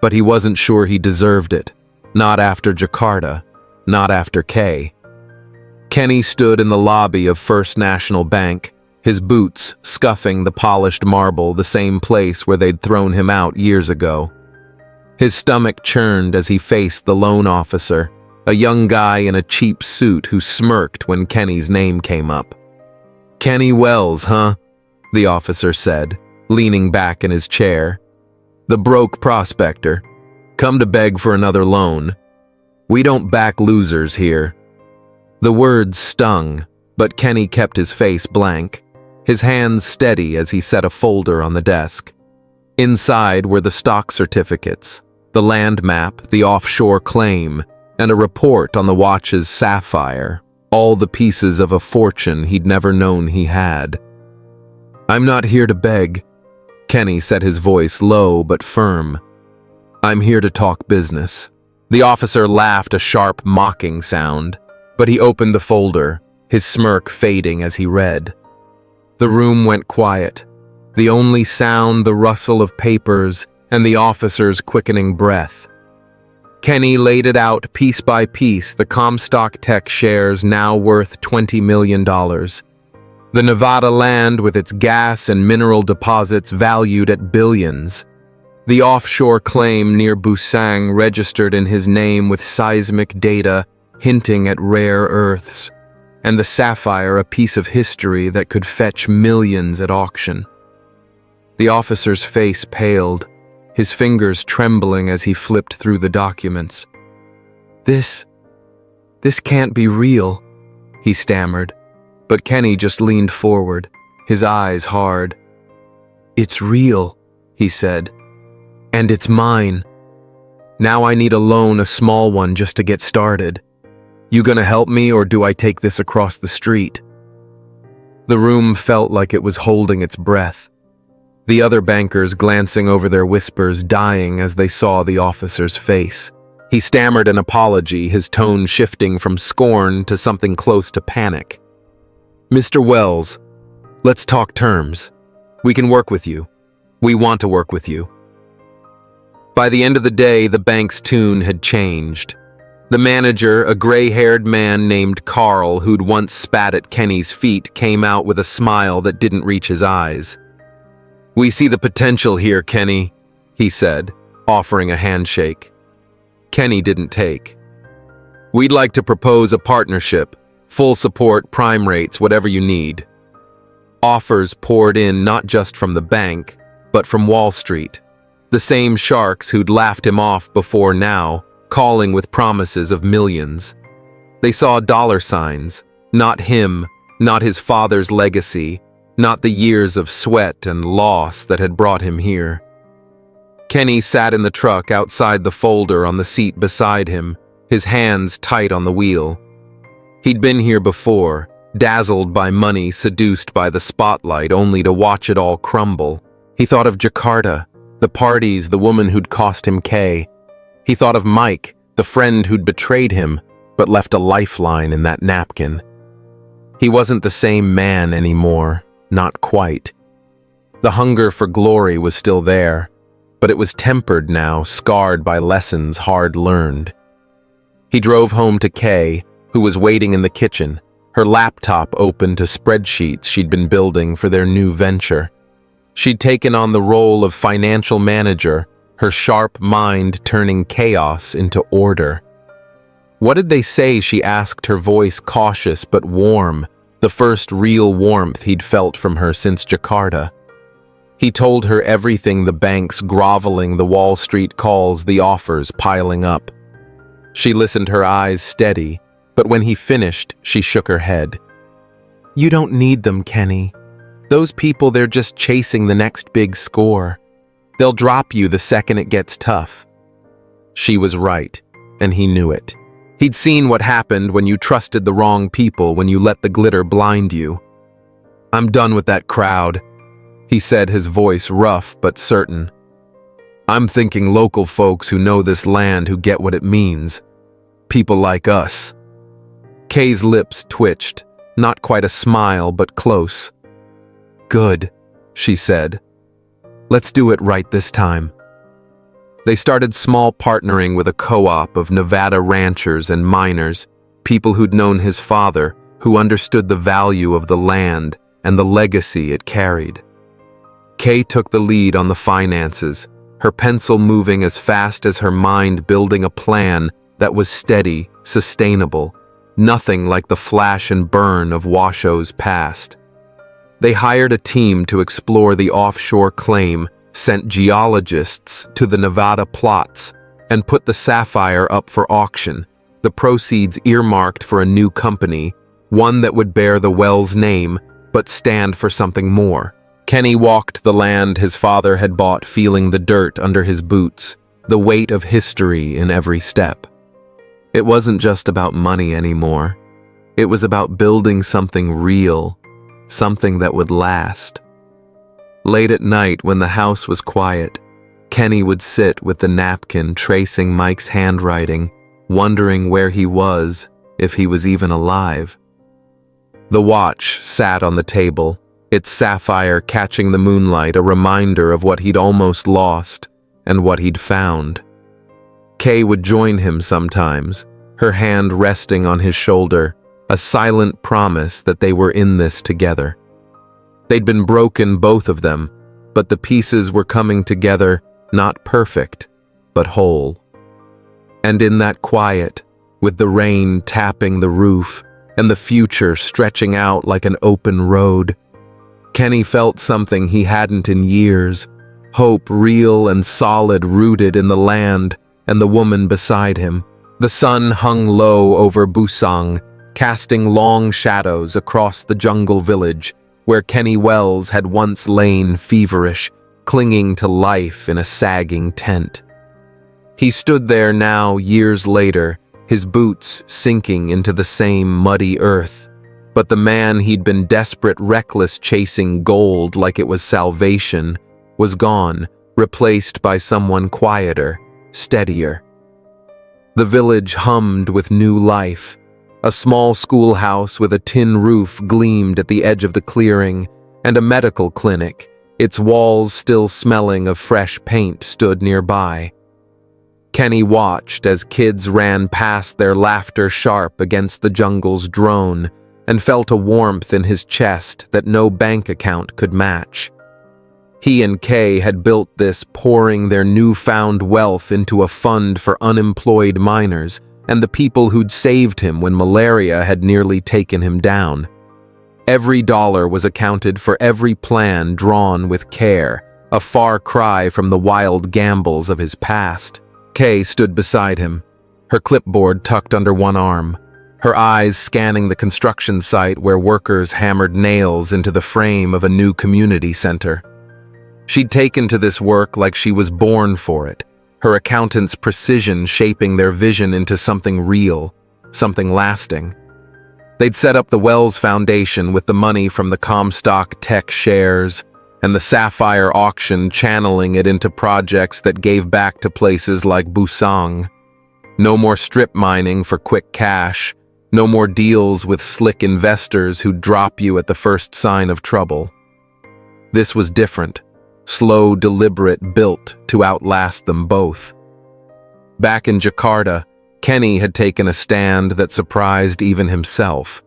Speaker 1: But he wasn't sure he deserved it. Not after Jakarta, not after Kay. Kenny stood in the lobby of First National Bank, his boots scuffing the polished marble, the same place where they'd thrown him out years ago. His stomach churned as he faced the loan officer, a young guy in a cheap suit who smirked when Kenny's name came up. "Kenny Wells, huh?" the officer said, leaning back in his chair. "The broke prospector. Come to beg for another loan. We don't back losers here." The words stung, but Kenny kept his face blank, his hands steady as he set a folder on the desk. Inside were the stock certificates, the land map, the offshore claim, and a report on the watch's sapphire, all the pieces of a fortune he'd never known he had. "I'm not here to beg," Kenny said, his voice low but firm. "I'm here to talk business." The officer laughed a sharp, mocking sound, but he opened the folder, his smirk fading as he read. The room went quiet, the only sound the rustle of papers and the officer's quickening breath. Kenny laid it out piece by piece, the Comstock Tech shares now worth $20 million. The Nevada land with its gas and mineral deposits valued at billions. The offshore claim near Busang registered in his name with seismic data hinting at rare earths, and the sapphire a piece of history that could fetch millions at auction. The officer's face paled, his fingers trembling as he flipped through the documents. This can't be real," he stammered, but Kenny just leaned forward, his eyes hard. "It's real," he said, "and it's mine. Now I need a loan, a small one, just to get started. You gonna help me, or do I take this across the street?" The room felt like it was holding its breath, the other bankers glancing over their whispers, dying as they saw the officer's face. He stammered an apology, his tone shifting from scorn to something close to panic. "Mr. Wells, let's talk terms. We can work with you. We want to work with you." By the end of the day, the bank's tune had changed. The manager, a gray-haired man named Carl, who'd once spat at Kenny's feet, came out with a smile that didn't reach his eyes. "We see the potential here, Kenny," he said, offering a handshake. Kenny didn't take. "We'd like to propose a partnership, full support, prime rates, whatever you need." Offers poured in not just from the bank, but from Wall Street. The same sharks who'd laughed him off before now, calling with promises of millions. They saw dollar signs, not him, not his father's legacy, not the years of sweat and loss that had brought him here. Kenny sat in the truck outside the folder on the seat beside him, his hands tight on the wheel. He'd been here before, dazzled by money, seduced by the spotlight, only to watch it all crumble. He thought of Jakarta, the parties, the woman who'd cost him Kay. He thought of Mike, the friend who'd betrayed him, but left a lifeline in that napkin. He wasn't the same man anymore, not quite. The hunger for glory was still there, but it was tempered now, scarred by lessons hard learned. He drove home to Kay, who was waiting in the kitchen, her laptop open to spreadsheets she'd been building for their new venture. She'd taken on the role of financial manager, her sharp mind turning chaos into order. "What did they say?" she asked, her voice cautious but warm, the first real warmth he'd felt from her since Jakarta. He told her everything, the banks groveling, the Wall Street calls, the offers piling up. She listened, her eyes steady, but when he finished, she shook her head. "You don't need them, Kenny. Those people, they're just chasing the next big score. They'll drop you the second it gets tough." She was right, and he knew it. He'd seen what happened when you trusted the wrong people, when you let the glitter blind you. "I'm done with that crowd," he said, his voice rough but certain. "I'm thinking local folks who know this land, who get what it means. People like us." Kay's lips twitched, not quite a smile, but close. "Good," she said. "Let's do it right this time." They started small, partnering with a co-op of Nevada ranchers and miners, people who'd known his father, who understood the value of the land and the legacy it carried. Kay took the lead on the finances, her pencil moving as fast as her mind, building a plan that was steady, sustainable, nothing like the flash and burn of Washoe's past. They hired a team to explore the offshore claim, sent geologists to the Nevada plots, and put the sapphire up for auction, the proceeds earmarked for a new company, one that would bear the well's name but stand for something more. Kenny walked the land his father had bought, feeling the dirt under his boots, the weight of history in every step. It wasn't just about money anymore. It was about building something real, something that would last. Late at night, when the house was quiet, Kenny would sit with the napkin, tracing Mike's handwriting, wondering where he was, if he was even alive. The watch sat on the table, its sapphire catching the moonlight, a reminder of what he'd almost lost and what he'd found. Kay would join him sometimes, her hand resting on his shoulder, a silent promise that they were in this together. They'd been broken, both of them, but the pieces were coming together, not perfect, but whole. And in that quiet, with the rain tapping the roof and the future stretching out like an open road, Kenny felt something he hadn't in years, hope real and solid, rooted in the land and the woman beside him. The sun hung low over Busang, casting long shadows across the jungle village, where Kenny Wells had once lain feverish, clinging to life in a sagging tent. He stood there now, years later, his boots sinking into the same muddy earth, but the man he'd been desperate, reckless, chasing gold like it was salvation, was gone, replaced by someone quieter, steadier. The village hummed with new life. A small schoolhouse with a tin roof gleamed at the edge of the clearing, and a medical clinic, its walls still smelling of fresh paint, stood nearby. Kenny watched as kids ran past, their laughter sharp against the jungle's drone, and felt a warmth in his chest that no bank account could match. He and Kay had built this, pouring their newfound wealth into a fund for unemployed miners and the people who'd saved him when malaria had nearly taken him down. Every dollar was accounted for, every plan drawn with care, a far cry from the wild gambles of his past. Kay stood beside him, her clipboard tucked under one arm, her eyes scanning the construction site where workers hammered nails into the frame of a new community center. She'd taken to this work like she was born for it, her accountant's precision shaping their vision into something real, something lasting. They'd set up the Wells Foundation with the money from the Comstock Tech shares, and the Sapphire auction channeling it into projects that gave back to places like Busang. No more strip mining for quick cash, no more deals with slick investors who'd drop you at the first sign of trouble. This was different. Slow, deliberate, built to outlast them both. Back in Jakarta, Kenny had taken a stand that surprised even himself.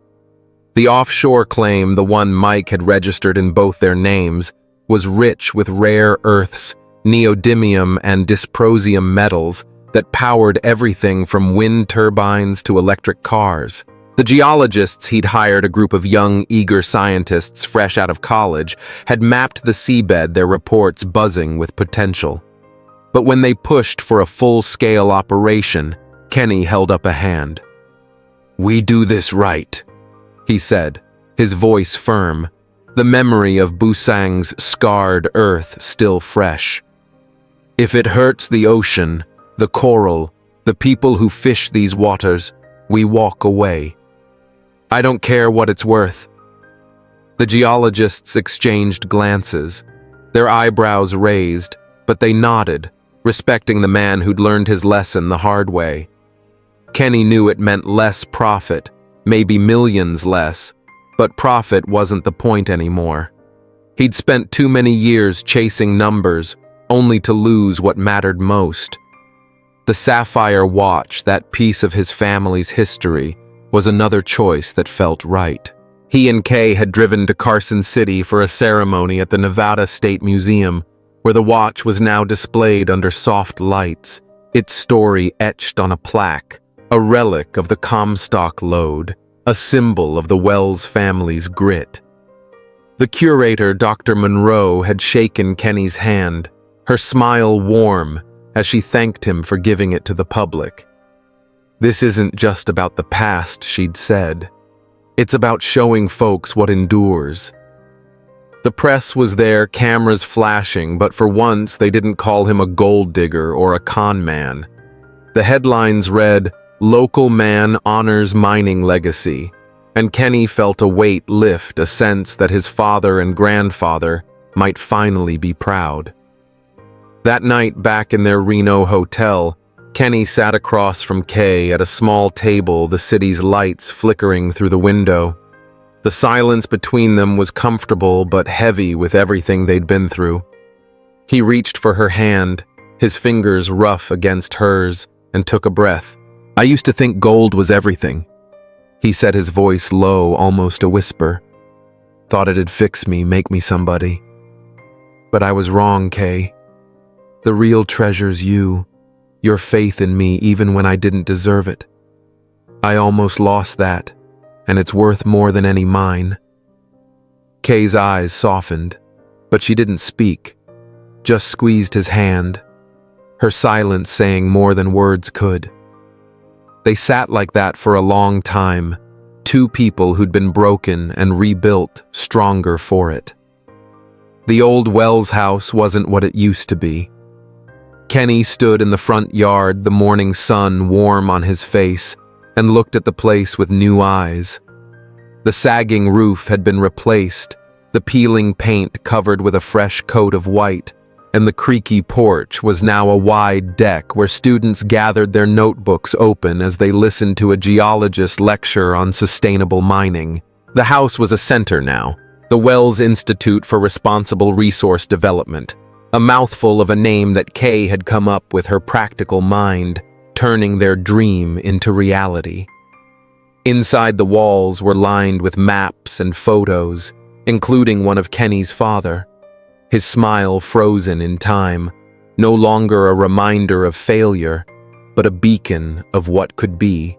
Speaker 1: The offshore claim, the one Mike had registered in both their names, was rich with rare earths, neodymium and dysprosium metals that powered everything from wind turbines to electric cars. The geologists he'd hired, a group of young, eager scientists fresh out of college, had mapped the seabed, their reports buzzing with potential. But when they pushed for a full-scale operation, Kenny held up a hand. "We do this right," he said, his voice firm, the memory of Busang's scarred earth still fresh. "If it hurts the ocean, the coral, the people who fish these waters, we walk away. I don't care what it's worth." The geologists exchanged glances, their eyebrows raised, but they nodded, respecting the man who'd learned his lesson the hard way. Kenny knew it meant less profit, maybe millions less, but profit wasn't the point anymore. He'd spent too many years chasing numbers, only to lose what mattered most. The sapphire watch, that piece of his family's history, was another choice that felt right. He and Kay had driven to Carson City for a ceremony at the Nevada State Museum, where the watch was now displayed under soft lights, its story etched on a plaque, a relic of the Comstock lode, a symbol of the Wells family's grit. The curator, Dr. Monroe, had shaken Kenny's hand, her smile warm as she thanked him for giving it to the public. "This isn't just about the past," she'd said. "It's about showing folks what endures." The press was there, cameras flashing, but for once they didn't call him a gold digger or a con man. The headlines read, "Local Man Honors Mining Legacy," and Kenny felt a weight lift, a sense that his father and grandfather might finally be proud. That night back in their Reno hotel, Kenny sat across from Kay at a small table, the city's lights flickering through the window. The silence between them was comfortable but heavy with everything they'd been through. He reached for her hand, his fingers rough against hers, and took a breath. "I used to think gold was everything," he said, his voice low, almost a whisper. "Thought it'd fix me, make me somebody. But I was wrong, Kay. The real treasure's you, your faith in me even when I didn't deserve it. I almost lost that, and it's worth more than any mine." Kay's eyes softened, but she didn't speak, just squeezed his hand, her silence saying more than words could. They sat like that for a long time, two people who'd been broken and rebuilt, stronger for it. The old Wells house wasn't what it used to be. Kenny stood in the front yard, the morning sun warm on his face, and looked at the place with new eyes. The sagging roof had been replaced, the peeling paint covered with a fresh coat of white, and the creaky porch was now a wide deck where students gathered their notebooks open as they listened to a geologist lecture on sustainable mining. The house was a center now, the Wells Institute for Responsible Resource Development, a mouthful of a name that Kay had come up with her practical mind, turning their dream into reality. Inside the walls were lined with maps and photos, including one of Kenny's father, his smile frozen in time, no longer a reminder of failure, but a beacon of what could be.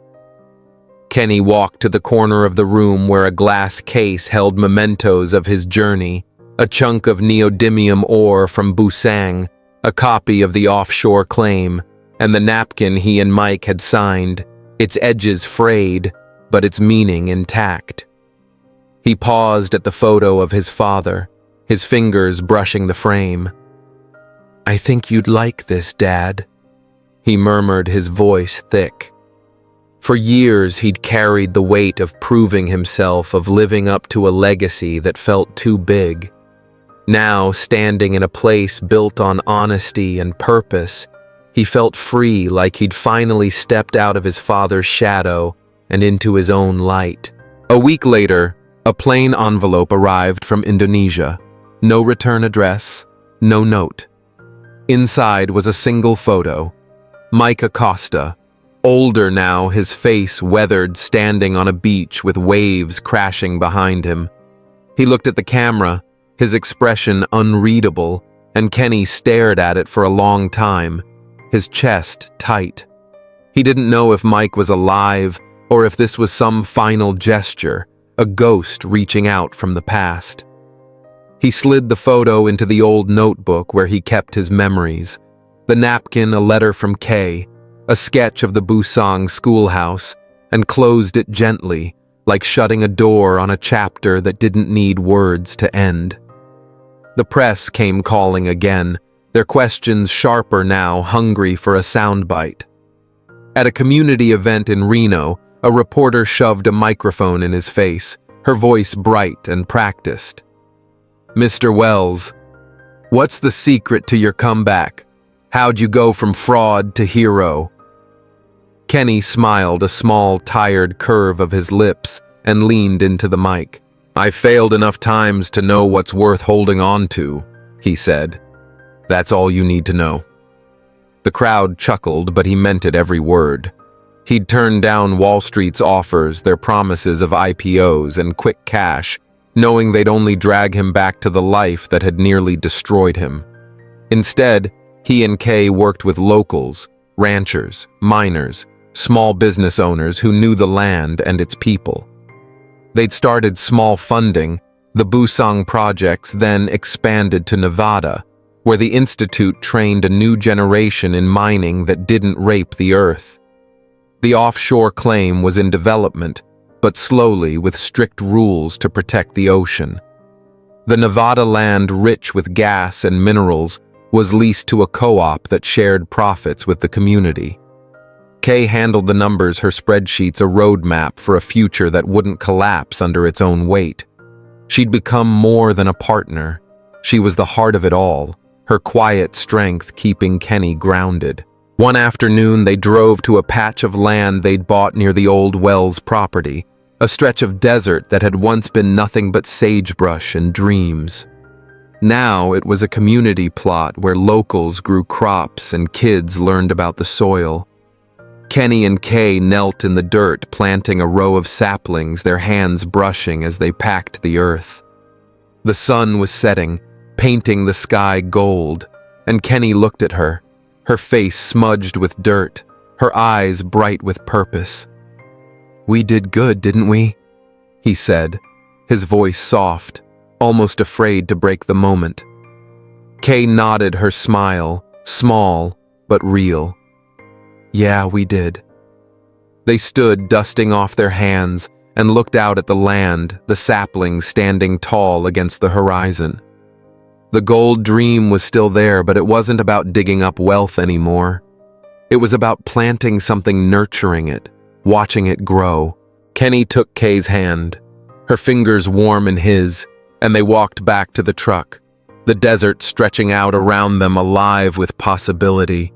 Speaker 1: Kenny walked to the corner of the room where a glass case held mementos of his journey, a chunk of neodymium ore from Busang, a copy of the offshore claim, and the napkin he and Mike had signed, its edges frayed, but its meaning intact. He paused at the photo of his father, his fingers brushing the frame. "I think you'd like this, Dad," he murmured, his voice thick. For years he'd carried the weight of proving himself, of living up to a legacy that felt too big. Now, standing in a place built on honesty and purpose, he felt free, like he'd finally stepped out of his father's shadow and into his own light. A week later, a plain envelope arrived from Indonesia. No return address, no note. Inside was a single photo. Mike Acosta, older now, his face weathered, standing on a beach with waves crashing behind him. He looked at the camera, his expression unreadable, and Kenny stared at it for a long time, his chest tight. He didn't know if Mike was alive, or if this was some final gesture, a ghost reaching out from the past. He slid the photo into the old notebook where he kept his memories. The napkin, a letter from Kay, a sketch of the Busang schoolhouse, and closed it gently, like shutting a door on a chapter that didn't need words to end. The press came calling again, their questions sharper now, hungry for a soundbite. At a community event in Reno, a reporter shoved a microphone in his face, her voice bright and practiced. "Mr. Wells, what's the secret to your comeback? How'd you go from fraud to hero?" Kenny smiled, a small, tired curve of his lips, and leaned into the mic. "I failed enough times to know what's worth holding on to," he said. "That's all you need to know." The crowd chuckled, but he meant it every word. He'd turned down Wall Street's offers, their promises of IPOs and quick cash, knowing they'd only drag him back to the life that had nearly destroyed him. Instead, he and Kay worked with locals, ranchers, miners, small business owners who knew the land and its people. They'd started small funding, the Busang projects then expanded to Nevada, where the Institute trained a new generation in mining that didn't rape the earth. The offshore claim was in development, but slowly with strict rules to protect the ocean. The Nevada land, rich with gas and minerals, was leased to a co-op that shared profits with the community. Kay handled the numbers, her spreadsheets a roadmap for a future that wouldn't collapse under its own weight. She'd become more than a partner. She was the heart of it all, her quiet strength keeping Kenny grounded. One afternoon, they drove to a patch of land they'd bought near the old Wells property, a stretch of desert that had once been nothing but sagebrush and dreams. Now it was a community plot where locals grew crops and kids learned about the soil. Kenny and Kay knelt in the dirt, planting a row of saplings, their hands brushing as they packed the earth. The sun was setting, painting the sky gold, and Kenny looked at her, her face smudged with dirt, her eyes bright with purpose. "We did good, didn't we?" he said, his voice soft, almost afraid to break the moment. Kay nodded, her smile, small but real. "Yeah, we did." They stood, dusting off their hands, and looked out at the land, the saplings standing tall against the horizon. The gold dream was still there, but it wasn't about digging up wealth anymore. It was about planting something, nurturing it, watching it grow. Kenny took Kay's hand, her fingers warm in his, and they walked back to the truck, the desert stretching out around them, alive with possibility.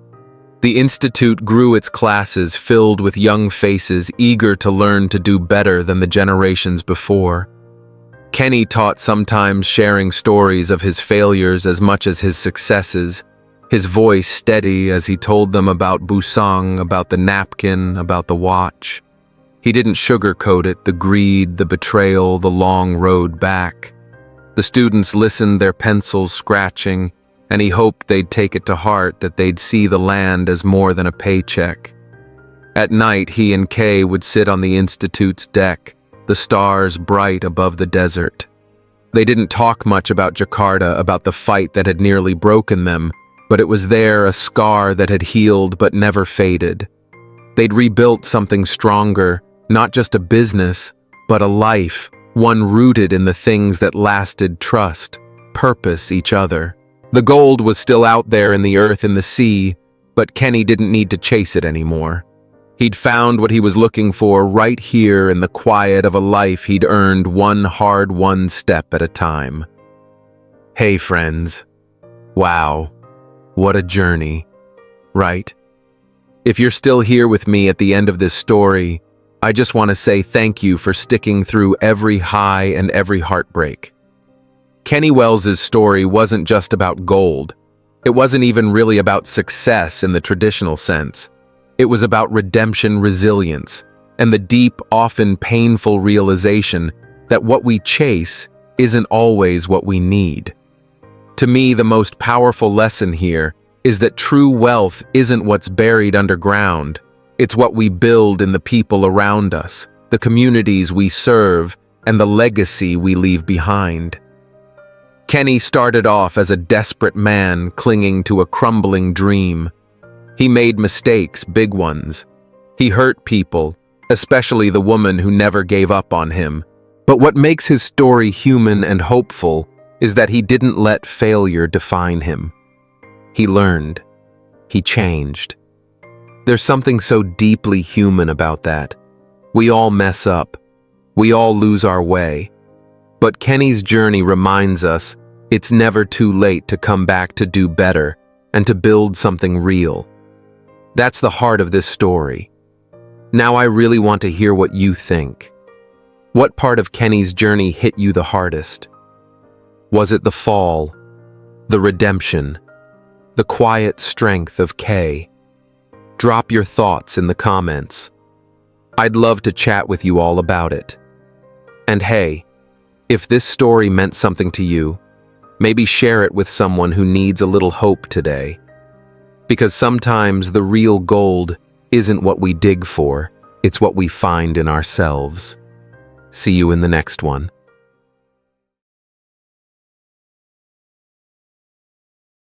Speaker 1: The Institute grew its classes, filled with young faces eager to learn to do better than the generations before. Kenny taught, sometimes sharing stories of his failures as much as his successes, his voice steady as he told them about Busang, about the napkin, about the watch. He didn't sugarcoat it, the greed, the betrayal, the long road back. The students listened, their pencils scratching, and he hoped they'd take it to heart, that they'd see the land as more than a paycheck. At night, he and Kay would sit on the Institute's deck, the stars bright above the desert. They didn't talk much about Jakarta, about the fight that had nearly broken them, but it was there, a scar that had healed but never faded. They'd rebuilt something stronger, not just a business, but a life, one rooted in the things that lasted: trust, purpose, each other. The gold was still out there in the earth, in the sea, but Kenny didn't need to chase it anymore. He'd found what he was looking for right here in the quiet of a life he'd earned, one hard-won step at a time. Hey, friends. Wow, what a journey, right? If you're still here with me at the end of this story, I just want to say thank you for sticking through every high and every heartbreak. Kenny Wells's story wasn't just about gold. It wasn't even really about success in the traditional sense. It was about redemption, resilience, and the deep, often painful realization that what we chase isn't always what we need. To me, the most powerful lesson here is that true wealth isn't what's buried underground. It's what we build in the people around us, the communities we serve, and the legacy we leave behind. Kenny started off as a desperate man clinging to a crumbling dream. He made mistakes, big ones. He hurt people, especially the woman who never gave up on him. But what makes his story human and hopeful is that he didn't let failure define him. He learned. He changed. There's something so deeply human about that. We all mess up. We all lose our way. But Kenny's journey reminds us it's never too late to come back to do better and to build something real. That's the heart of this story. Now I really want to hear what you think. What part of Kenny's journey hit you the hardest? Was it the fall, the redemption, the quiet strength of Kay? Drop your thoughts in the comments. I'd love to chat with you all about it. And hey, if this story meant something to you, maybe share it with someone who needs a little hope today. Because sometimes the real gold isn't what we dig for, it's what we find in ourselves. See you in the next one.